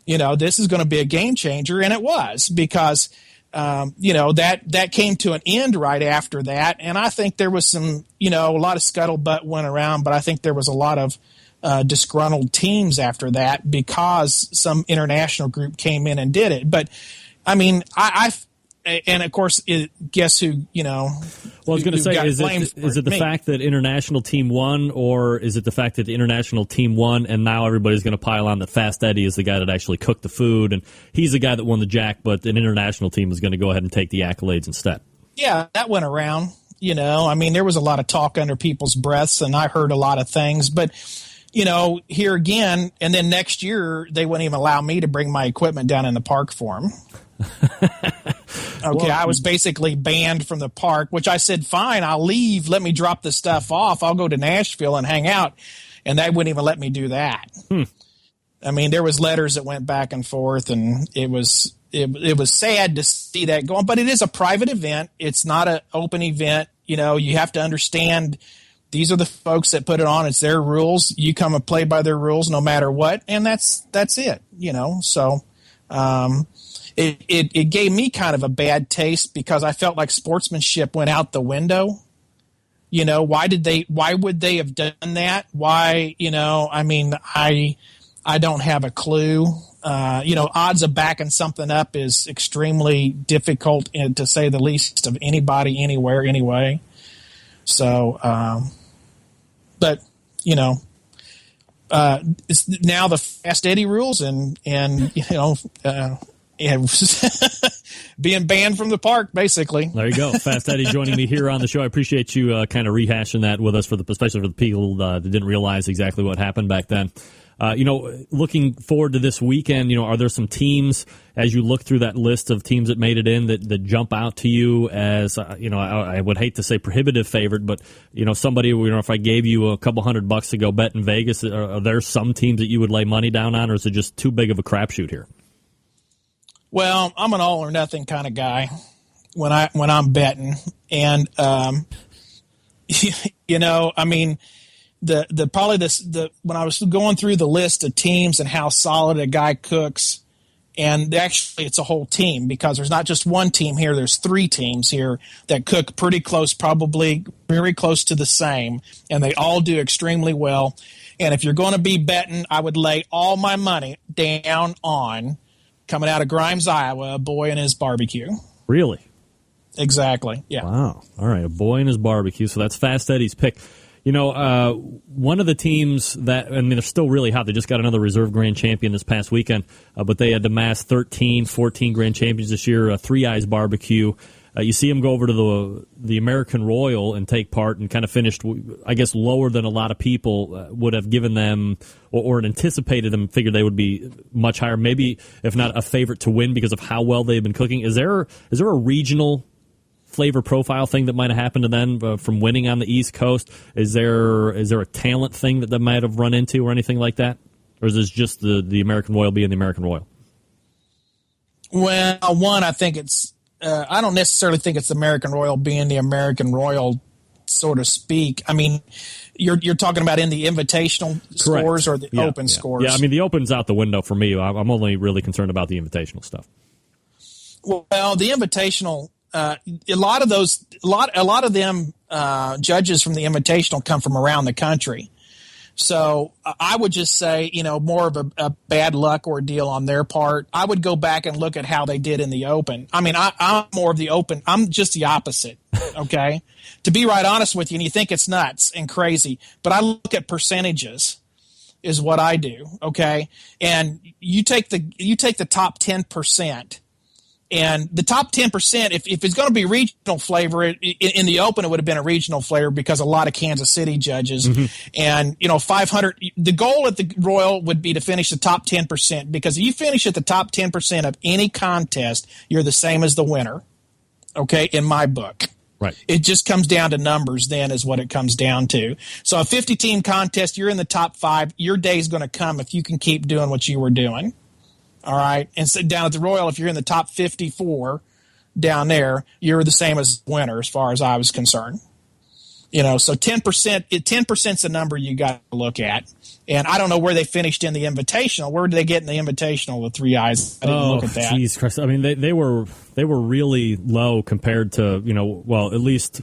This is going to be a game changer. And it was, because, that came to an end right after that. And I think there was some, a lot of scuttlebutt went around, but I think there was a lot of disgruntled teams after that because some international group came in and did it. But, I mean, and of course, guess who, Well, I was going to say, is it the fact that international team won, or is it the fact that the international team won and now everybody's going to pile on that Fast Eddie is the guy that actually cooked the food and he's the guy that won the jack, but an international team is going to go ahead and take the accolades instead? Yeah, that went around. There was a lot of talk under people's breaths, and I heard a lot of things, but here again, and then next year they wouldn't even allow me to bring my equipment down in the park for them. Okay, I was basically banned from the park, which I said, fine, I'll leave. Let me drop the stuff off. I'll go to Nashville and hang out. And they wouldn't even let me do that. I mean, there was letters that went back and forth, and it was sad to see that going. But it is a private event. It's not an open event. You have to understand these are the folks that put it on. It's their rules. You come and play by their rules no matter what, and that's it. So it gave me kind of a bad taste because I felt like sportsmanship went out the window. Why would they have done that? Why? I don't have a clue. Odds of backing something up is extremely difficult, to say the least, of anybody, anywhere, anyway. So, it's now the Fast Eddie rules, and being banned from the park, basically. There you go. Fast Eddie joining me here on the show. I appreciate you kind of rehashing that with us, especially for the people that didn't realize exactly what happened back then. Looking forward to this weekend, are there some teams, as you look through that list of teams that made it in, that jump out to you as, I would hate to say prohibitive favorite, but, somebody, if I gave you a couple $100 to go bet in Vegas, are there some teams that you would lay money down on, or is it just too big of a crapshoot here? Well, I'm an all or nothing kind of guy when I'm betting. And, when I was going through the list of teams and how solid a guy cooks, and actually it's a whole team because there's not just one team here, there's 3 teams here that cook pretty close, probably very close to the same, and they all do extremely well. And if you're going to be betting, I would lay all my money down on, coming out of Grimes, Iowa, A Boy and His Barbecue. Really? Exactly, yeah. Wow. All right, A Boy and His Barbecue. So that's Fast Eddie's pick. One of the teams that, they're still really hot. They just got another reserve grand champion this past weekend, but they had to amass 13, 14 grand champions this year, Three Eyes Barbecue. You see them go over to the American Royal and take part and kind of finished, I guess, lower than a lot of people would have given them or anticipated them, figured they would be much higher, maybe if not a favorite to win because of how well they've been cooking. Is there a regional flavor profile thing that might have happened to them from winning on the East Coast? Is there a talent thing that they might have run into or anything like that? Or is this just the American Royal being the American Royal? Well, one, I think it's I don't necessarily think it's the American Royal being the American Royal, so to speak. You're talking about in the invitational scores or the open scores? Yeah, the open's out the window for me. I'm only really concerned about the invitational stuff. Well, the invitational, a lot of them judges from the invitational come from around the country. So I would just say, more of a bad luck ordeal on their part. I would go back and look at how they did in the open. I'm more of the open. I'm just the opposite. Okay. To be right honest with you, and you think it's nuts and crazy, but I look at percentages is what I do. Okay. And you take the top 10%. And the top 10%, if it's going to be regional flavor, in the open, it would have been a regional flavor because a lot of Kansas City judges. Mm-hmm. And, 500, the goal at the Royal would be to finish the top 10% because if you finish at the top 10% of any contest, you're the same as the winner. Okay. In my book. Right. It just comes down to numbers then is what it comes down to. So a 50-team contest, you're in the top 5. Your day's going to come if you can keep doing what you were doing. All right. And so down at the Royal, if you're in the top 54 down there, you're the same as winner as far as I was concerned. So 10%'s the number you got to look at. And I don't know where they finished in the Invitational. Where did they get in the Invitational, the Three Eyes? I didn't look at that. Jeez Christ. They were really low compared to, at least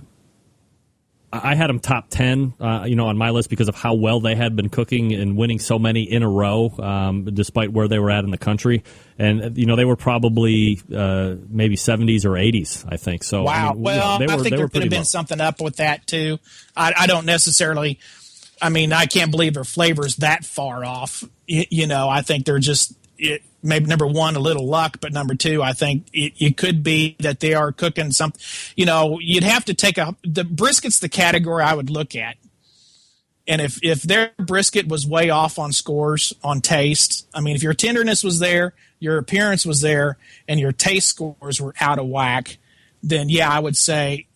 I had them top 10, on my list because of how well they had been cooking and winning so many in a row, despite where they were at in the country. And, they were probably maybe 70s or 80s, I think. So, wow. I think there could have been low. something up with that, too. I don't necessarily – I can't believe their flavor's that far off. I think they're just maybe number one, a little luck, but number two, I think it could be that they are cooking something. You'd have to take the brisket's the category I would look at. And if their brisket was way off on scores, on taste, if your tenderness was there, your appearance was there, and your taste scores were out of whack, then yeah, I would say,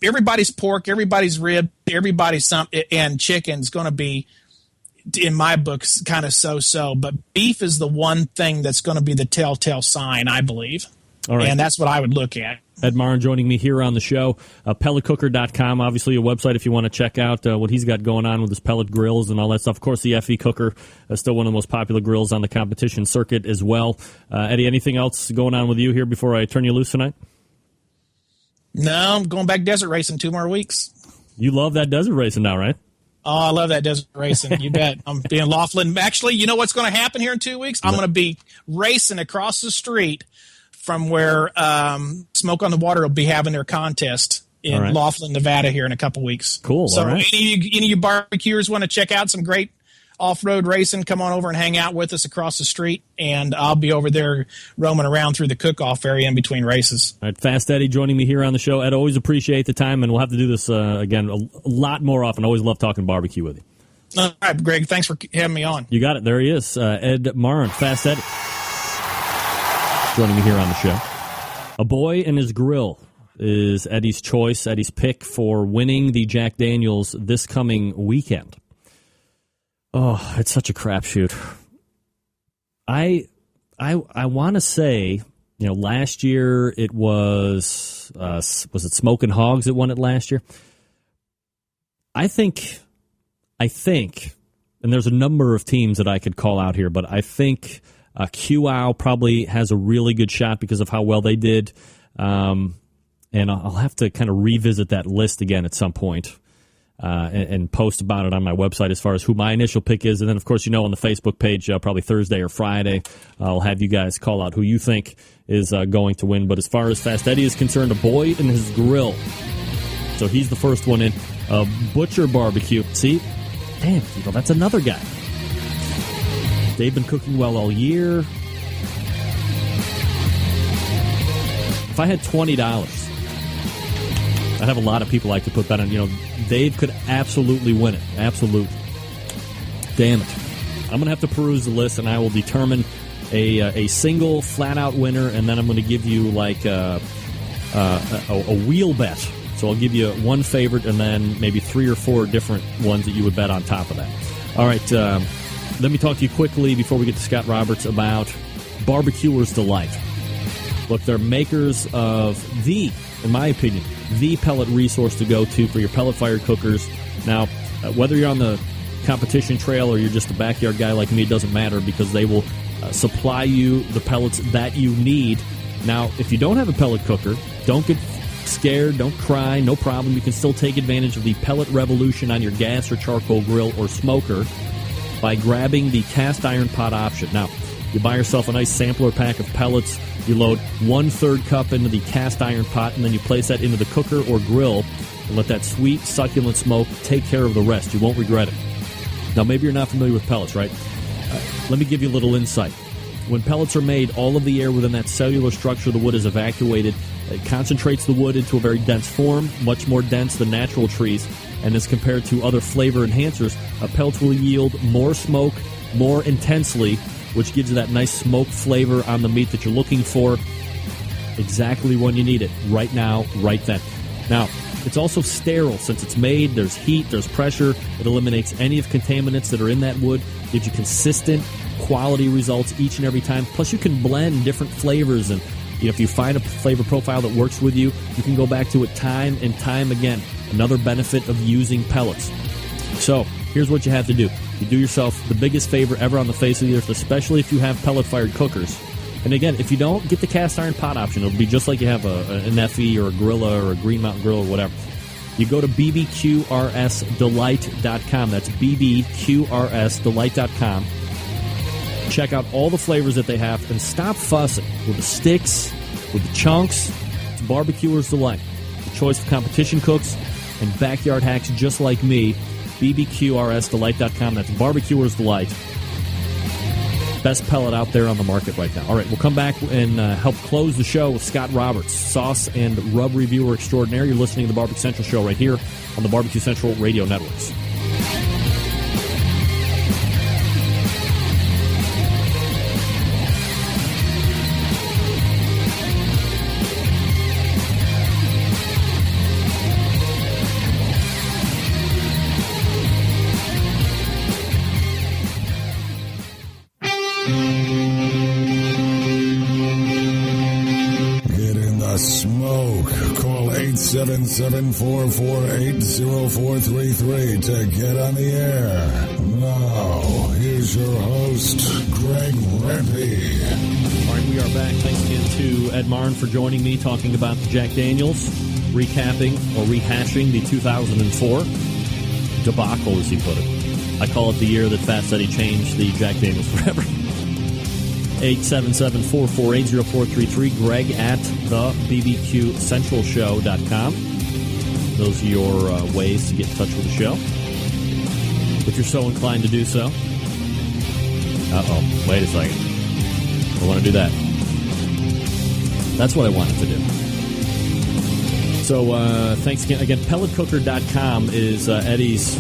everybody's pork, everybody's rib, everybody's and chicken's going to be, in my books, kind of so-so. But beef is the one thing that's going to be the telltale sign, I believe. All right. And that's what I would look at. Ed Marin joining me here on the show. Pelletcooker.com, obviously a website if you want to check out what he's got going on with his pellet grills and all that stuff. Of course, the FE Cooker is still one of the most popular grills on the competition circuit as well. Eddie, anything else going on with you here before I turn you loose tonight? No, I'm going back desert racing 2 more weeks. You love that desert racing now, right? Oh, I love that desert racing. You bet. I'm being Laughlin. Actually, you know what's going to happen here in 2 weeks? I'm going to be racing across the street from where Smoke on the Water will be having their contest in Laughlin, Nevada here in a couple weeks. Cool. So all right. any of you barbecuers want to check out some great off-road racing, come on over and hang out with us across the street, and I'll be over there roaming around through the cook-off area in between races. All right, Fast Eddie joining me here on the show. Ed, always appreciate the time, and we'll have to do this again a lot more often. Always love talking barbecue with you. All right, Greg, thanks for having me on. You got it. There he is, Ed Marin, Fast Eddie, joining me here on the show. A Boy and His Grill is Eddie's choice, Eddie's pick for winning the Jack Daniels this coming weekend. Oh, it's such a crapshoot. I want to say, last year it was it Smokin' Hogs that won it last year? I think, and there's a number of teams that I could call out here, but I think QOW probably has a really good shot because of how well they did. And I'll have to kind of revisit that list again at some point. And post about it on my website as far as who my initial pick is. And then, of course, on the Facebook page, probably Thursday or Friday, I'll have you guys call out who you think is going to win. But as far as Fast Eddie is concerned, A Boy and His Grill. So he's the first one in. Butcher Barbecue. See? Damn, that's another guy. They've been cooking well all year. If I had $20... I have a lot of people I could put that on. Dave could absolutely win it. Absolutely. Damn it. I'm going to have to peruse the list, and I will determine a single flat-out winner, and then I'm going to give you like a wheel bet. So I'll give you one favorite and then maybe 3 or 4 different ones that you would bet on top of that. All right. Let me talk to you quickly before we get to Scott Roberts about Barbecuer's Delight. Look, they're makers of in my opinion, the pellet resource to go to for your pellet-fired cookers. Now, whether you're on the competition trail or you're just a backyard guy like me, it doesn't matter because they will supply you the pellets that you need. Now, if you don't have a pellet cooker, don't get scared, don't cry, no problem. You can still take advantage of the pellet revolution on your gas or charcoal grill or smoker by grabbing the cast iron pot option. Now, you buy yourself a nice sampler pack of pellets. You load 1/3 cup into the cast iron pot, and then you place that into the cooker or grill and let that sweet, succulent smoke take care of the rest. You won't regret it. Now, maybe you're not familiar with pellets, right? Let me give you a little insight. When pellets are made, all of the air within that cellular structure of the wood is evacuated. It concentrates the wood into a very dense form, much more dense than natural trees. And as compared to other flavor enhancers, pellets will yield more smoke more intensely, which gives you that nice smoke flavor on the meat that you're looking for exactly when you need it, right now, right then. Now, it's also sterile. Since it's made, there's heat, there's pressure. It eliminates any of contaminants that are in that wood, gives you consistent quality results each and every time. Plus, you can blend different flavors, and if you find a flavor profile that works with you, you can go back to it time and time again. Another benefit of using pellets. So, here's what you have to do. You do yourself the biggest favor ever on the face of the earth, especially if you have pellet-fired cookers. And again, if you don't, get the cast iron pot option. It'll be just like you have an FE or a Gorilla or a Green Mountain Grill or whatever. You go to bbqrsdelight.com. That's bbqrsdelight.com. Check out all the flavors that they have and stop fussing with the sticks, with the chunks. It's Barbecuer's Delight. The choice of competition cooks and backyard hacks just like me. bbqrsdelight.com. That's Barbecuer's Delight. Best pellet out there on the market right now. All right, we'll come back and help close the show with Scott Roberts, sauce and rub reviewer extraordinaire. You're listening to the Barbecue Central Show right here on the Barbecue Central Radio Networks. Smoke. Call 877-448-0433 to get on the air. Now, here's your host, Greg Rempe. All right, we are back. Thanks again to Ed Martin for joining me, talking about the Jack Daniels, recapping or rehashing the 2004 debacle, as he put it. I call it the year that Fast Eddie changed the Jack Daniels forever. 877-448-0433. Greg at thebbqcentralshow.com. Those are your ways to get in touch with the show, if you're so inclined to do so. Uh-oh. Wait a second. I want to do that. That's what I wanted to do. So, thanks again. Again, pelletcooker.com is Eddie's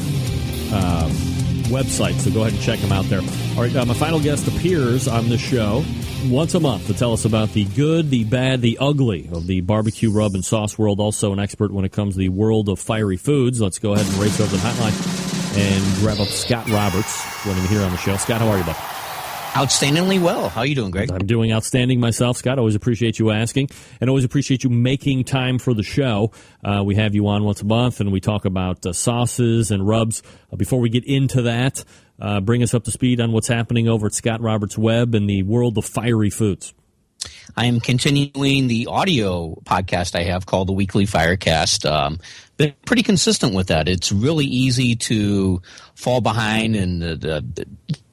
website, so go ahead and check him out there. All right, my final guest appears on the show once a month to tell us about the good, the bad, the ugly of the barbecue rub and sauce world. Also an expert when it comes to the world of fiery foods. Let's go ahead and race over the hotline and grab up Scott Roberts, joining me here on the show. Scott, how are you, bud? Outstandingly well. How are you doing, Greg? I'm doing outstanding myself, Scott. Always appreciate you asking, and always appreciate you making time for the show. We have you on once a month, and we talk about sauces and rubs. Before we get into that, bring us up to speed on what's happening over at Scott Roberts Web in the world of fiery foods. I am continuing the audio podcast I have called the Weekly Firecast. Been pretty consistent with that. It's really easy to fall behind and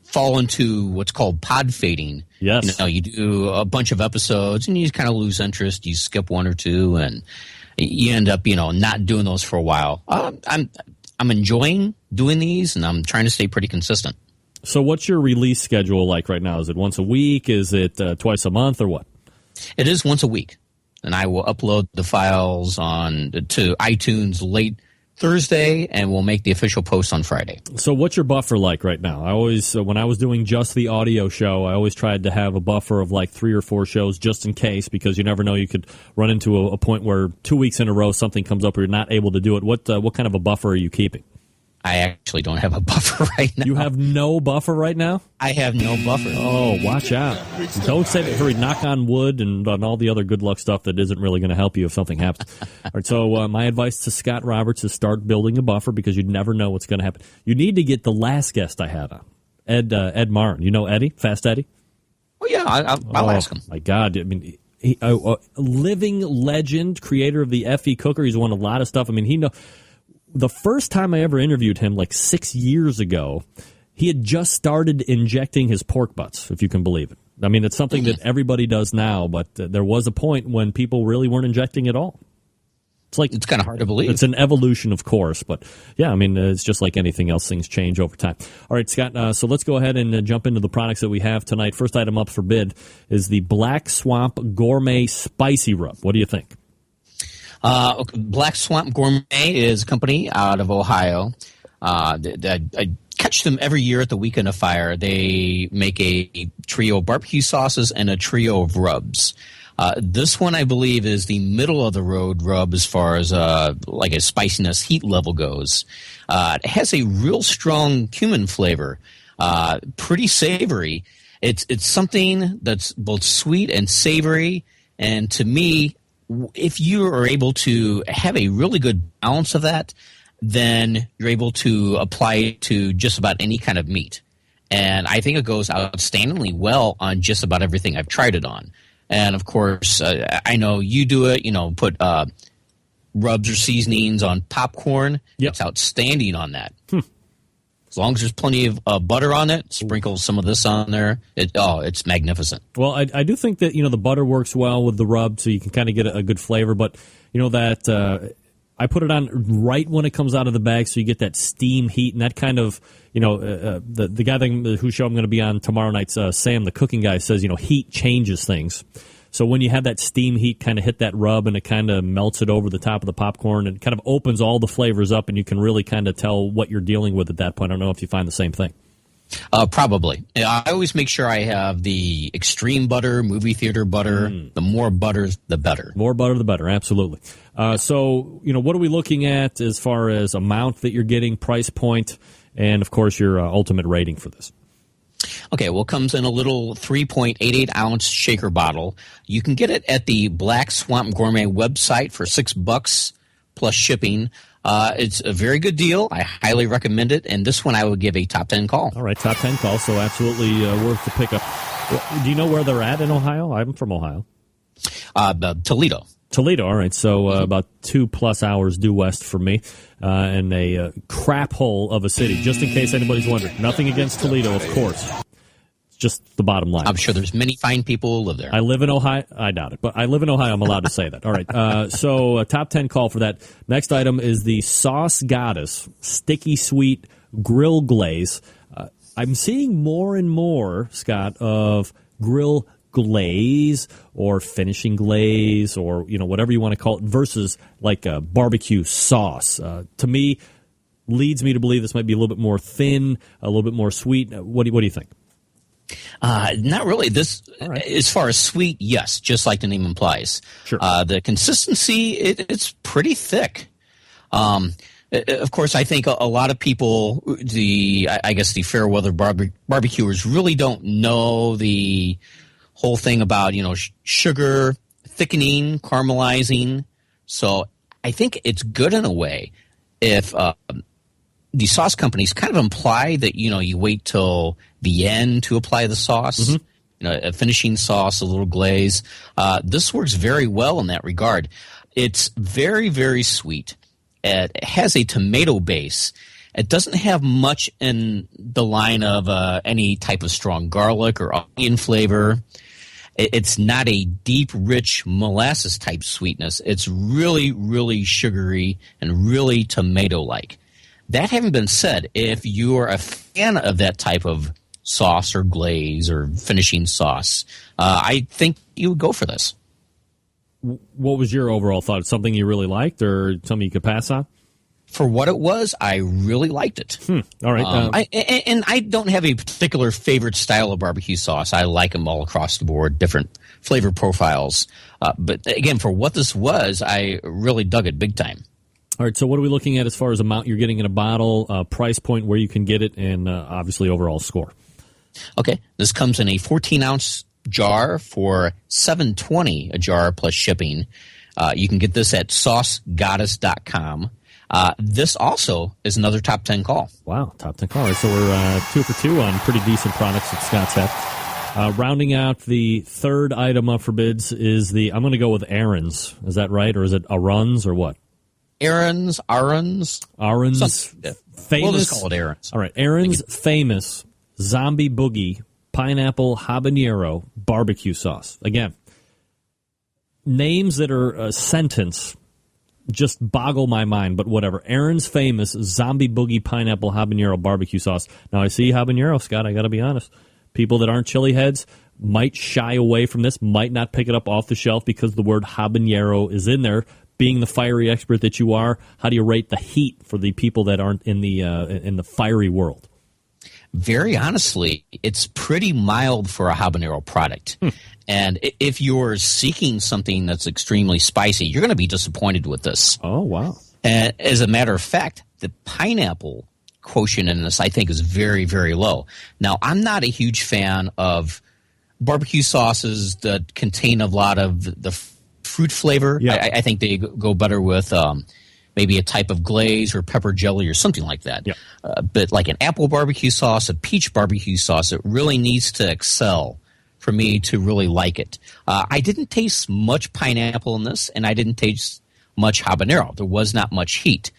fall into what's called pod fading. Yes. You know, you do a bunch of episodes and you kind of lose interest. You skip one or two and you end up, not doing those for a while. I'm enjoying doing these and I'm trying to stay pretty consistent. So what's your release schedule like right now? Is it once a week? Is it twice a month or what? It is once a week. And I will upload the files to iTunes late Thursday, and we'll make the official post on Friday. So what's your buffer like right now? I always, when I was doing just the audio show, I always tried to have a buffer of like 3 or 4 shows just in case, because you never know, you could run into a point where 2 weeks in a row something comes up where you're not able to do it. What kind of a buffer are you keeping? I actually don't have a buffer right now. You have no buffer right now? I have no buffer. Oh, watch out. Don't say that. Hurry, knock on wood and on all the other good luck stuff that isn't really going to help you if something happens. All right, so my advice to Scott Roberts is start building a buffer, because you never know what's going to happen. You need to get the last guest I had on, Ed Martin. You know Eddie? Fast Eddie? Oh, yeah, I'll ask him. My God. I mean, he, a living legend, creator of the FE Cooker. He's won a lot of stuff. I mean, he knows. The first time I ever interviewed him, like 6 years ago, he had just started injecting his pork butts, if you can believe it. I mean, it's something that everybody does now, but there was a point when people really weren't injecting at all. It's kind of hard to believe. It's an evolution, of course, but yeah, I mean, it's just like anything else. Things change over time. All right, Scott, so let's go ahead and jump into the products that we have tonight. First item up for bid is the Black Swamp Gourmet Spicy Rub. What do you think? Black Swamp Gourmet is a company out of Ohio. I catch them every year at the Weekend of Fire. They make a trio of barbecue sauces and a trio of rubs. This one, I believe, is the middle of the road rub as far as like a spiciness heat level goes. It has a real strong cumin flavor, pretty savory. It's something that's both sweet and savory, and to me, if you are able to have a really good balance of that, then you're able to apply it to just about any kind of meat. And I think it goes outstandingly well on just about everything I've tried it on. And, of course, I know you do it, put rubs or seasonings on popcorn. It's outstanding on that. As long as there's plenty of butter on it, sprinkle some of this on there. It's magnificent. Well, I do think that, the butter works well with the rub, so you can kind of get a good flavor. But, that I put it on right when it comes out of the bag, so you get that steam heat and that kind of, the guy whose show I'm going to be on tomorrow night, Sam, the cooking guy, says, heat changes things. So when you have that steam heat kind of hit that rub and it kind of melts it over the top of the popcorn and kind of opens all the flavors up and you can really kind of tell what you're dealing with at that point. I don't know if you find the same thing. Probably. I always make sure I have the extreme butter, movie theater butter. The more butter, the better. More butter, the better. Absolutely. So, what are we looking at as far as amount that you're getting, price point, and, of course, your ultimate rating for this? Okay, well, it comes in a little 3.88-ounce shaker bottle. You can get it at the Black Swamp Gourmet website for $6 plus shipping. It's a very good deal. I highly recommend it, and this one I would give a top 10 call. All right, top 10 call, so absolutely worth the pickup. Do you know where they're at in Ohio? I'm from Ohio. Toledo. Toledo, all right, so about 2+ hours due west from me, and a crap hole of a city, just in case anybody's wondering. Nothing against Toledo, of course. It's just the bottom line. I'm sure there's many fine people who live there. I live in Ohio. I doubt it, but I live in Ohio. I'm allowed to say that. All right, so a top 10 call for that. Next item is the Sauce Goddess Sticky Sweet Grill Glaze. I'm seeing more and more, Scott, of grill glaze or finishing glaze or whatever you want to call it versus like a barbecue sauce. To me, leads me to believe this might be a little bit more thin, a little bit more sweet. What do you think? Not really. This, as far as sweet, yes, just like the name implies. Sure. The consistency, it's pretty thick. Of course, I think a lot of people, the fair weather barbecuers really don't know the whole thing about, sugar, thickening, caramelizing. So I think it's good in a way if the sauce companies kind of imply that, you wait till the end to apply the sauce, a finishing sauce, a little glaze. This works very well in that regard. It's very, very sweet. It has a tomato base. It doesn't have much in the line of any type of strong garlic or onion flavor. It's not a deep, rich molasses-type sweetness. It's really, really sugary and really tomato-like. That having been said, if you're a fan of that type of sauce or glaze or finishing sauce, I think you would go for this. What was your overall thought? Something you really liked or something you could pass on? For what it was, I really liked it. All right. And I don't have a particular favorite style of barbecue sauce. I like them all across the board, different flavor profiles. But again, for what this was, I really dug it big time. All right, so what are we looking at as far as amount you're getting in a bottle, price point, where you can get it, and obviously overall score? Okay, this comes in a 14-ounce jar for $7.20 a jar plus shipping. You can get this at saucegoddess.com. This also is another top 10 call. Wow, top 10 call. All right, so we're 2 for 2 on pretty decent products that Scott's had. Rounding out the third item up for bids is I'm going to go with Aaron's. Is that right, or is it Aaron's or what? Aaron's. Famous. We'll just call it Aaron's. All right, Aaron's famous Zombie Boogie Pineapple Habanero Barbecue Sauce. Again, names that are a sentence just boggle my mind, but whatever. Aaron's famous Zombie Boogie Pineapple Habanero Barbecue Sauce. Now, I see habanero, Scott, I got to be honest. People that aren't chili heads might shy away from this, might not pick it up off the shelf because the word habanero is in there. Being the fiery expert that you are, how do you rate the heat for the people that aren't in the fiery world? Very honestly, it's pretty mild for a habanero product. And if you're seeking something that's extremely spicy, you're going to be disappointed with this. Oh, wow. And as a matter of fact, the pineapple quotient in this, I think, is very, very low. Now, I'm not a huge fan of barbecue sauces that contain a lot of the fruit flavor. Yeah. I think they go better with maybe a type of glaze or pepper jelly or something like that. Yeah. But like an apple barbecue sauce, a peach barbecue sauce, it really needs to excel for me to really like it. I didn't taste much pineapple in this, and I didn't taste much habanero. There was not much heat.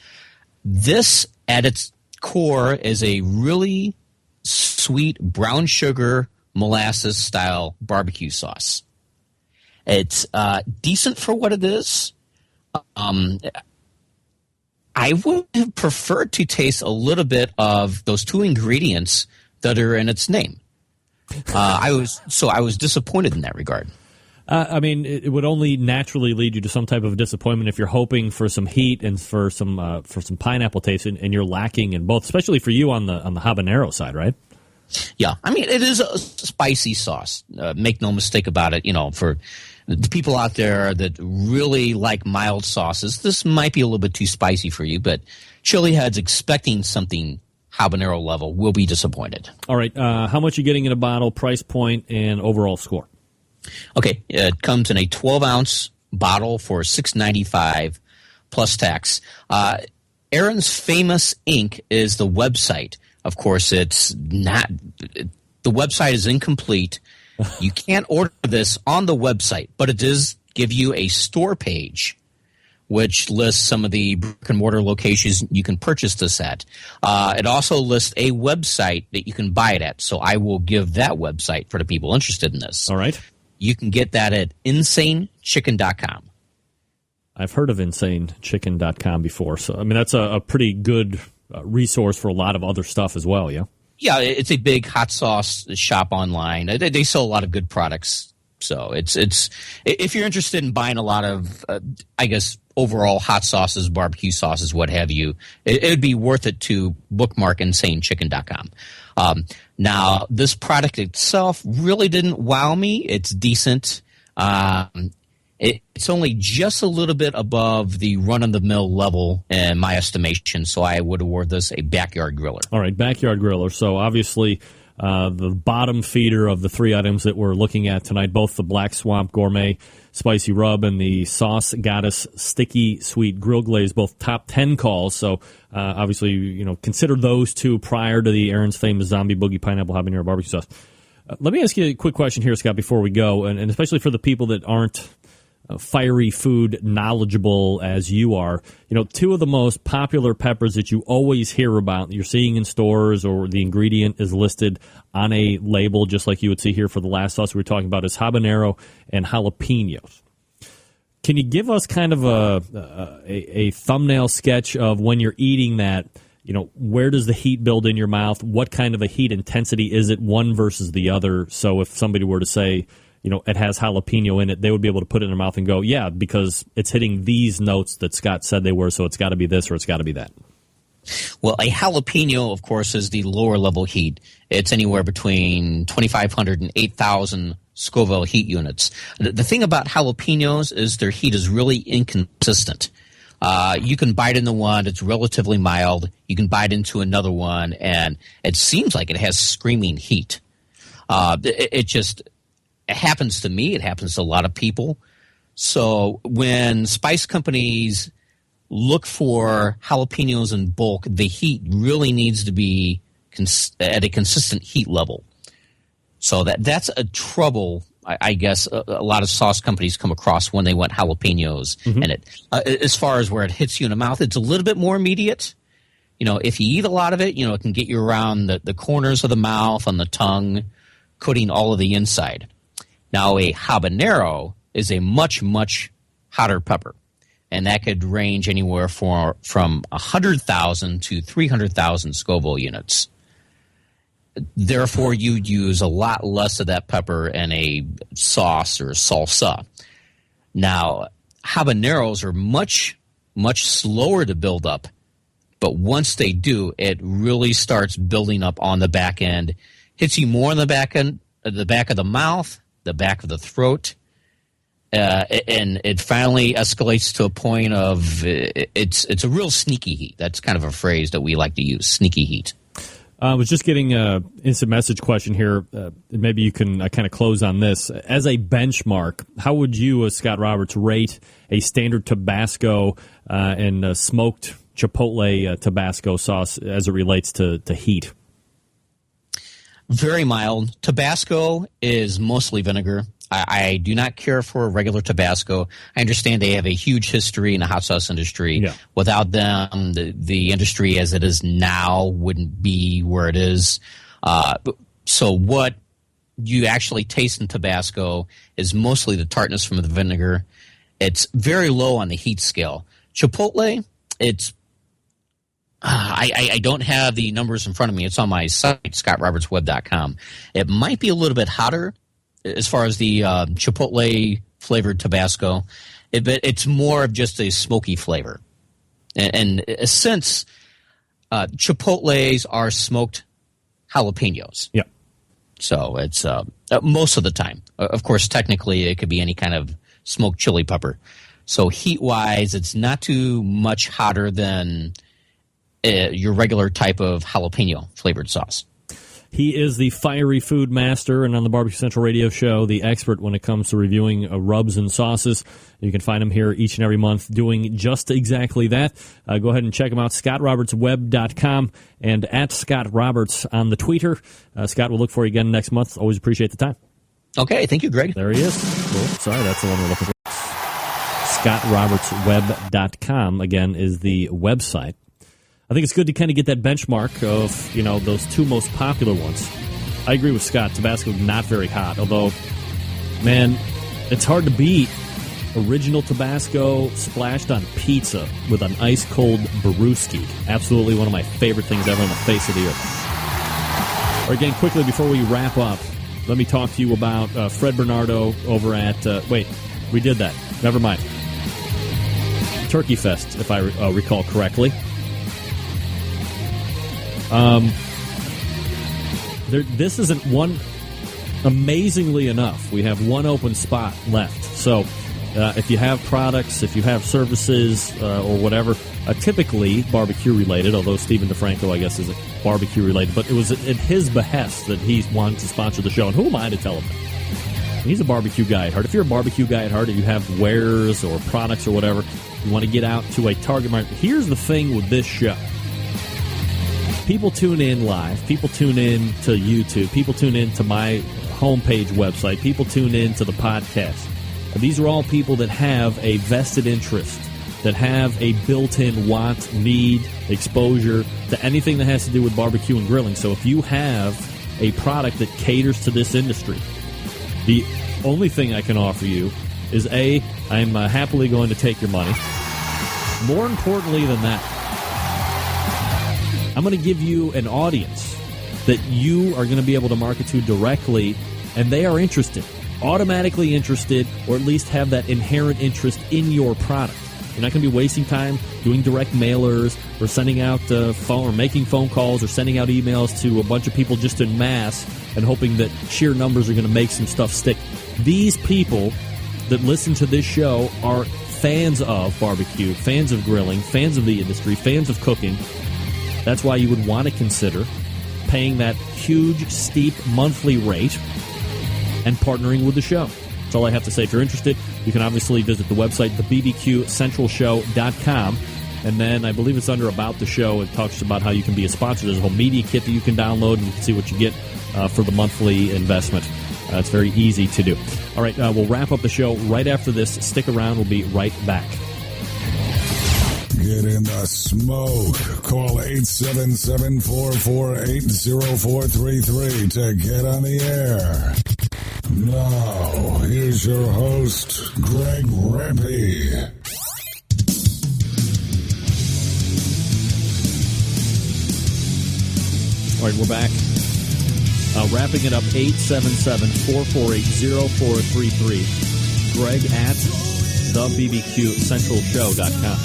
This, at its core, is a really sweet brown sugar molasses style barbecue sauce. It's decent for what it is. I would have preferred to taste a little bit of those two ingredients that are in its name. I was disappointed in that regard. I mean, it would only naturally lead you to some type of disappointment if you're hoping for some heat and for some pineapple taste, and you're lacking in both, especially for you on the habanero side, right? Yeah, I mean, it is a spicy sauce. Make no mistake about it. You know, for the people out there that really like mild sauces, this might be a little bit too spicy for you. But chili heads expecting something habanero level will be disappointed. All right, how much are you getting in a bottle, price point, and overall score? Okay, it comes in a 12-ounce bottle for $6.95 plus tax. Aaron's Famous Ink is the website. Of course, it's not. The website is incomplete. You can't order this on the website, but it does give you a store page, which lists some of the brick-and-mortar locations you can purchase this at. It also lists a website that you can buy it at, so I will give that website for the people interested in this. All right. You can get that at insanechicken.com. I've heard of insanechicken.com before, so I mean that's a pretty good resource for a lot of other stuff as well, yeah? Yeah, it's a big hot sauce shop online. They sell a lot of good products. So it's if you're interested in buying a lot of, I guess, overall hot sauces, barbecue sauces, what have you, it would be worth it to bookmark insanechicken.com. Now, this product itself really didn't wow me. It's decent. It's only just a little bit above the run-of-the-mill level in my estimation, so I would award this a backyard griller. All right, backyard griller. So obviously the bottom feeder of the three items that we're looking at tonight, both the Black Swamp Gourmet Spicy Rub and the Sauce Goddess Sticky Sweet Grill Glaze, both top 10 calls. So obviously, you know, consider those two prior to the Aaron's Famous Zombie Boogie Pineapple Habanero Barbecue Sauce. Let me ask you a quick question here, Scott, before we go, and especially for the people that aren't fiery food knowledgeable as you are. You know, two of the most popular peppers that you always hear about, you're seeing in stores, or the ingredient is listed on a label, just like you would see here for the last sauce we were talking about, is habanero and jalapenos. Can you give us kind of a thumbnail sketch of when you're eating that? You know, where does the heat build in your mouth? What kind of a heat intensity is it, one versus the other? So if somebody were to say, you know, it has jalapeno in it, they would be able to put it in their mouth and go, yeah, because it's hitting these notes that Scott said they were, so it's got to be this or it's got to be that. Well, a jalapeno, of course, is the lower level heat. It's anywhere between 2,500 and 8,000 Scoville heat units. The thing about jalapenos is their heat is really inconsistent. You can bite into one, it's relatively mild. You can bite into another one, and it seems like it has screaming heat. It happens to me. It happens to a lot of people. So when spice companies look for jalapenos in bulk, the heat really needs to be at a consistent heat level. So that's a trouble, I guess, a lot of sauce companies come across when they want jalapenos. Mm-hmm. And as far as where it hits you in the mouth, it's a little bit more immediate. You know, if you eat a lot of it, you know, it can get you around the corners of the mouth, on the tongue, coating all of the inside. Now, a habanero is a much, much hotter pepper, and that could range anywhere from 100,000 to 300,000 Scoville units. Therefore, you'd use a lot less of that pepper in a sauce or salsa. Now, habaneros are much, much slower to build up, but once they do, it really starts building up on the back end, hits you more on the back end, the back of the mouth, the back of the throat, and it finally escalates to a point of it's a real sneaky heat. That's kind of a phrase that we like to use, sneaky heat. I was just getting an instant message question here. Maybe you can kind of close on this. As a benchmark, how would you, as Scott Roberts, rate a standard Tabasco and smoked Chipotle Tabasco sauce as it relates to heat? Very mild. Tabasco is mostly vinegar. I do not care for regular Tabasco. I understand they have a huge history in the hot sauce industry. Yeah. Without them, the industry as it is now wouldn't be where it is. So what you actually taste in Tabasco is mostly the tartness from the vinegar. It's very low on the heat scale. Chipotle, it's I don't have the numbers in front of me. It's on my site, scottrobertsweb.com. It might be a little bit hotter as far as the Chipotle flavored Tabasco, but it's more of just a smoky flavor. And since Chipotles are smoked jalapenos. Yeah. So it's most of the time. Of course, technically, it could be any kind of smoked chili pepper. So heat-wise, it's not too much hotter than your regular type of jalapeno flavored sauce. He is the fiery food master, and on the Barbecue Central Radio Show, the expert when it comes to reviewing rubs and sauces. You can find him here each and every month doing just exactly that. Go ahead and check him out, scottrobertsweb.com and at Scott Roberts on the Twitter. Scott, we'll look for you again next month. Always appreciate the time. Okay, thank you, Greg. There he is. Cool. Sorry, that's the one we're looking for. scottrobertsweb.com, again, is the website. I think it's good to kind of get that benchmark of, those two most popular ones. I agree with Scott. Tabasco, not very hot. Although, man, it's hard to beat original Tabasco splashed on pizza with an ice-cold Baruski. Absolutely one of my favorite things ever on the face of the earth. All right, again, quickly, before we wrap up, let me talk to you about Fred Bernardo over at... wait, we did that. Never mind. Turkey Fest, if I recall correctly. This isn't one. Amazingly enough, we have one open spot left. So, if you have products, if you have services, or whatever, typically barbecue related. Although Stephen DeFranco, I guess, isn't barbecue related, but it was at his behest that he wanted to sponsor the show. And who am I to tell him that? He's a barbecue guy at heart. If you're a barbecue guy at heart, and you have wares or products or whatever, you want to get out to a target market. Here's the thing with this show. People tune in live. People tune in to YouTube. People tune in to my homepage website. People tune in to the podcast. These are all people that have a vested interest, that have a built-in want, need, exposure to anything that has to do with barbecue and grilling. So if you have a product that caters to this industry, the only thing I can offer you is, A, I'm happily going to take your money. More importantly than that, I'm going to give you an audience that you are going to be able to market to directly, and they are interested, automatically interested, or at least have that inherent interest in your product. You're not going to be wasting time doing direct mailers or sending out phone or making phone calls or sending out emails to a bunch of people just en masse and hoping that sheer numbers are going to make some stuff stick. These people that listen to this show are fans of barbecue, fans of grilling, fans of the industry, fans of cooking. That's why you would want to consider paying that huge, steep monthly rate and partnering with the show. That's all I have to say. If you're interested, you can obviously visit the website, thebbqcentralshow.com. And then I believe it's under About the Show. It talks about how you can be a sponsor. There's a whole media kit that you can download, and you can see what you get for the monthly investment. It's very easy to do. All right, we'll wrap up the show right after this. Stick around. We'll be right back. Get in the smoke. Call 877-448-0433 to get on the air. Now, here's your host, Greg Rempe. All right, we're back. Wrapping it up, 877-448-0433. Greg at thebbqcentralshow.com.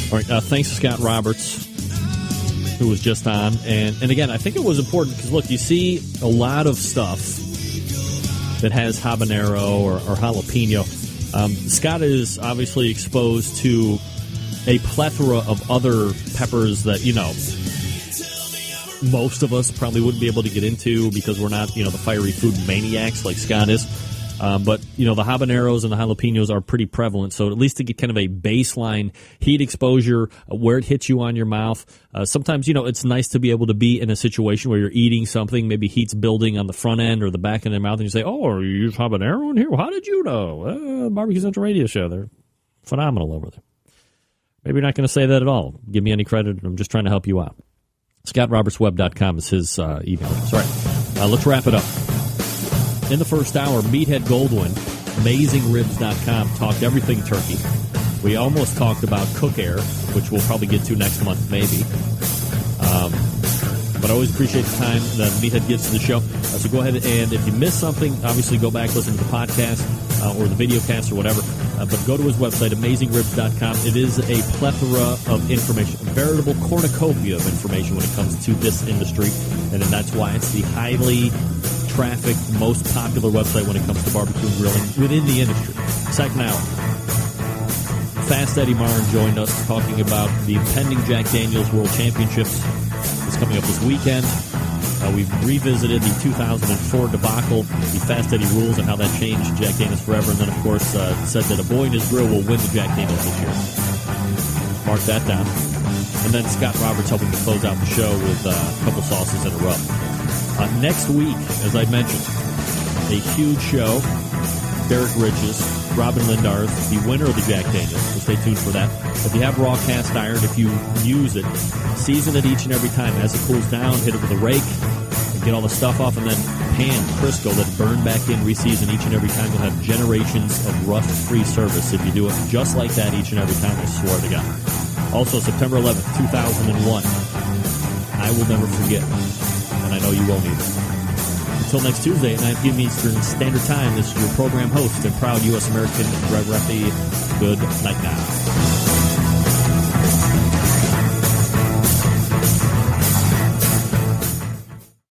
All right, thanks to Scott Roberts, who was just on. And again, I think it was important because, look, you see a lot of stuff that has habanero or jalapeno. Scott is obviously exposed to a plethora of other peppers that, most of us probably wouldn't be able to get into because we're not, the fiery food maniacs like Scott is. But, the habaneros and the jalapenos are pretty prevalent. So at least to get kind of a baseline heat exposure, where it hits you on your mouth. Sometimes, it's nice to be able to be in a situation where you're eating something, maybe heat's building on the front end or the back end of the mouth, and you say, oh, you use habanero in here? Well, how did you know? Barbecue Central Radio Show. They're phenomenal over there. Maybe you're not going to say that at all. Give me any credit. I'm just trying to help you out. ScottRobertsWeb.com is his email. All right. Let's wrap it up. In the first hour, Meathead Goldwyn, AmazingRibs.com, talked everything turkey. We almost talked about Cook Air, which we'll probably get to next month, maybe. But I always appreciate the time that Meathead gives to the show. So go ahead and, if you missed something, obviously go back, listen to the podcast or the video cast or whatever. But go to his website, AmazingRibs.com. It is a plethora of information, a veritable cornucopia of information when it comes to this industry. And then that's why it's the highly trafficked, most popular website when it comes to barbecue and grilling within the industry. Second hour. Fast Eddie Martin joined us talking about the impending Jack Daniel's World Championships. It's coming up this weekend. We've revisited the 2004 debacle, the Fast Eddie rules, and how that changed Jack Daniel's forever. And then, of course, said that a boy in his grill will win the Jack Daniel's this year. Mark that down. And then Scott Roberts helping to close out the show with a couple sauces and a rub. Next week, as I mentioned, a huge show. Derek Riches, Robin Lindars, the winner of the Jack Daniels. So stay tuned for that. If you have raw cast iron, if you use it, season it each and every time. As it cools down, hit it with a rake, and get all the stuff off, and then pan Crisco, let it burn back in, reseason each and every time. You'll have generations of rust-free service if you do it just like that each and every time, I swear to God. Also, September 11th, 2001. I will never forget, and I know you won't either. Until next Tuesday at 9 p.m. Eastern Standard Time, this is your program host and proud U.S. American, Greg Reffy. Good night now.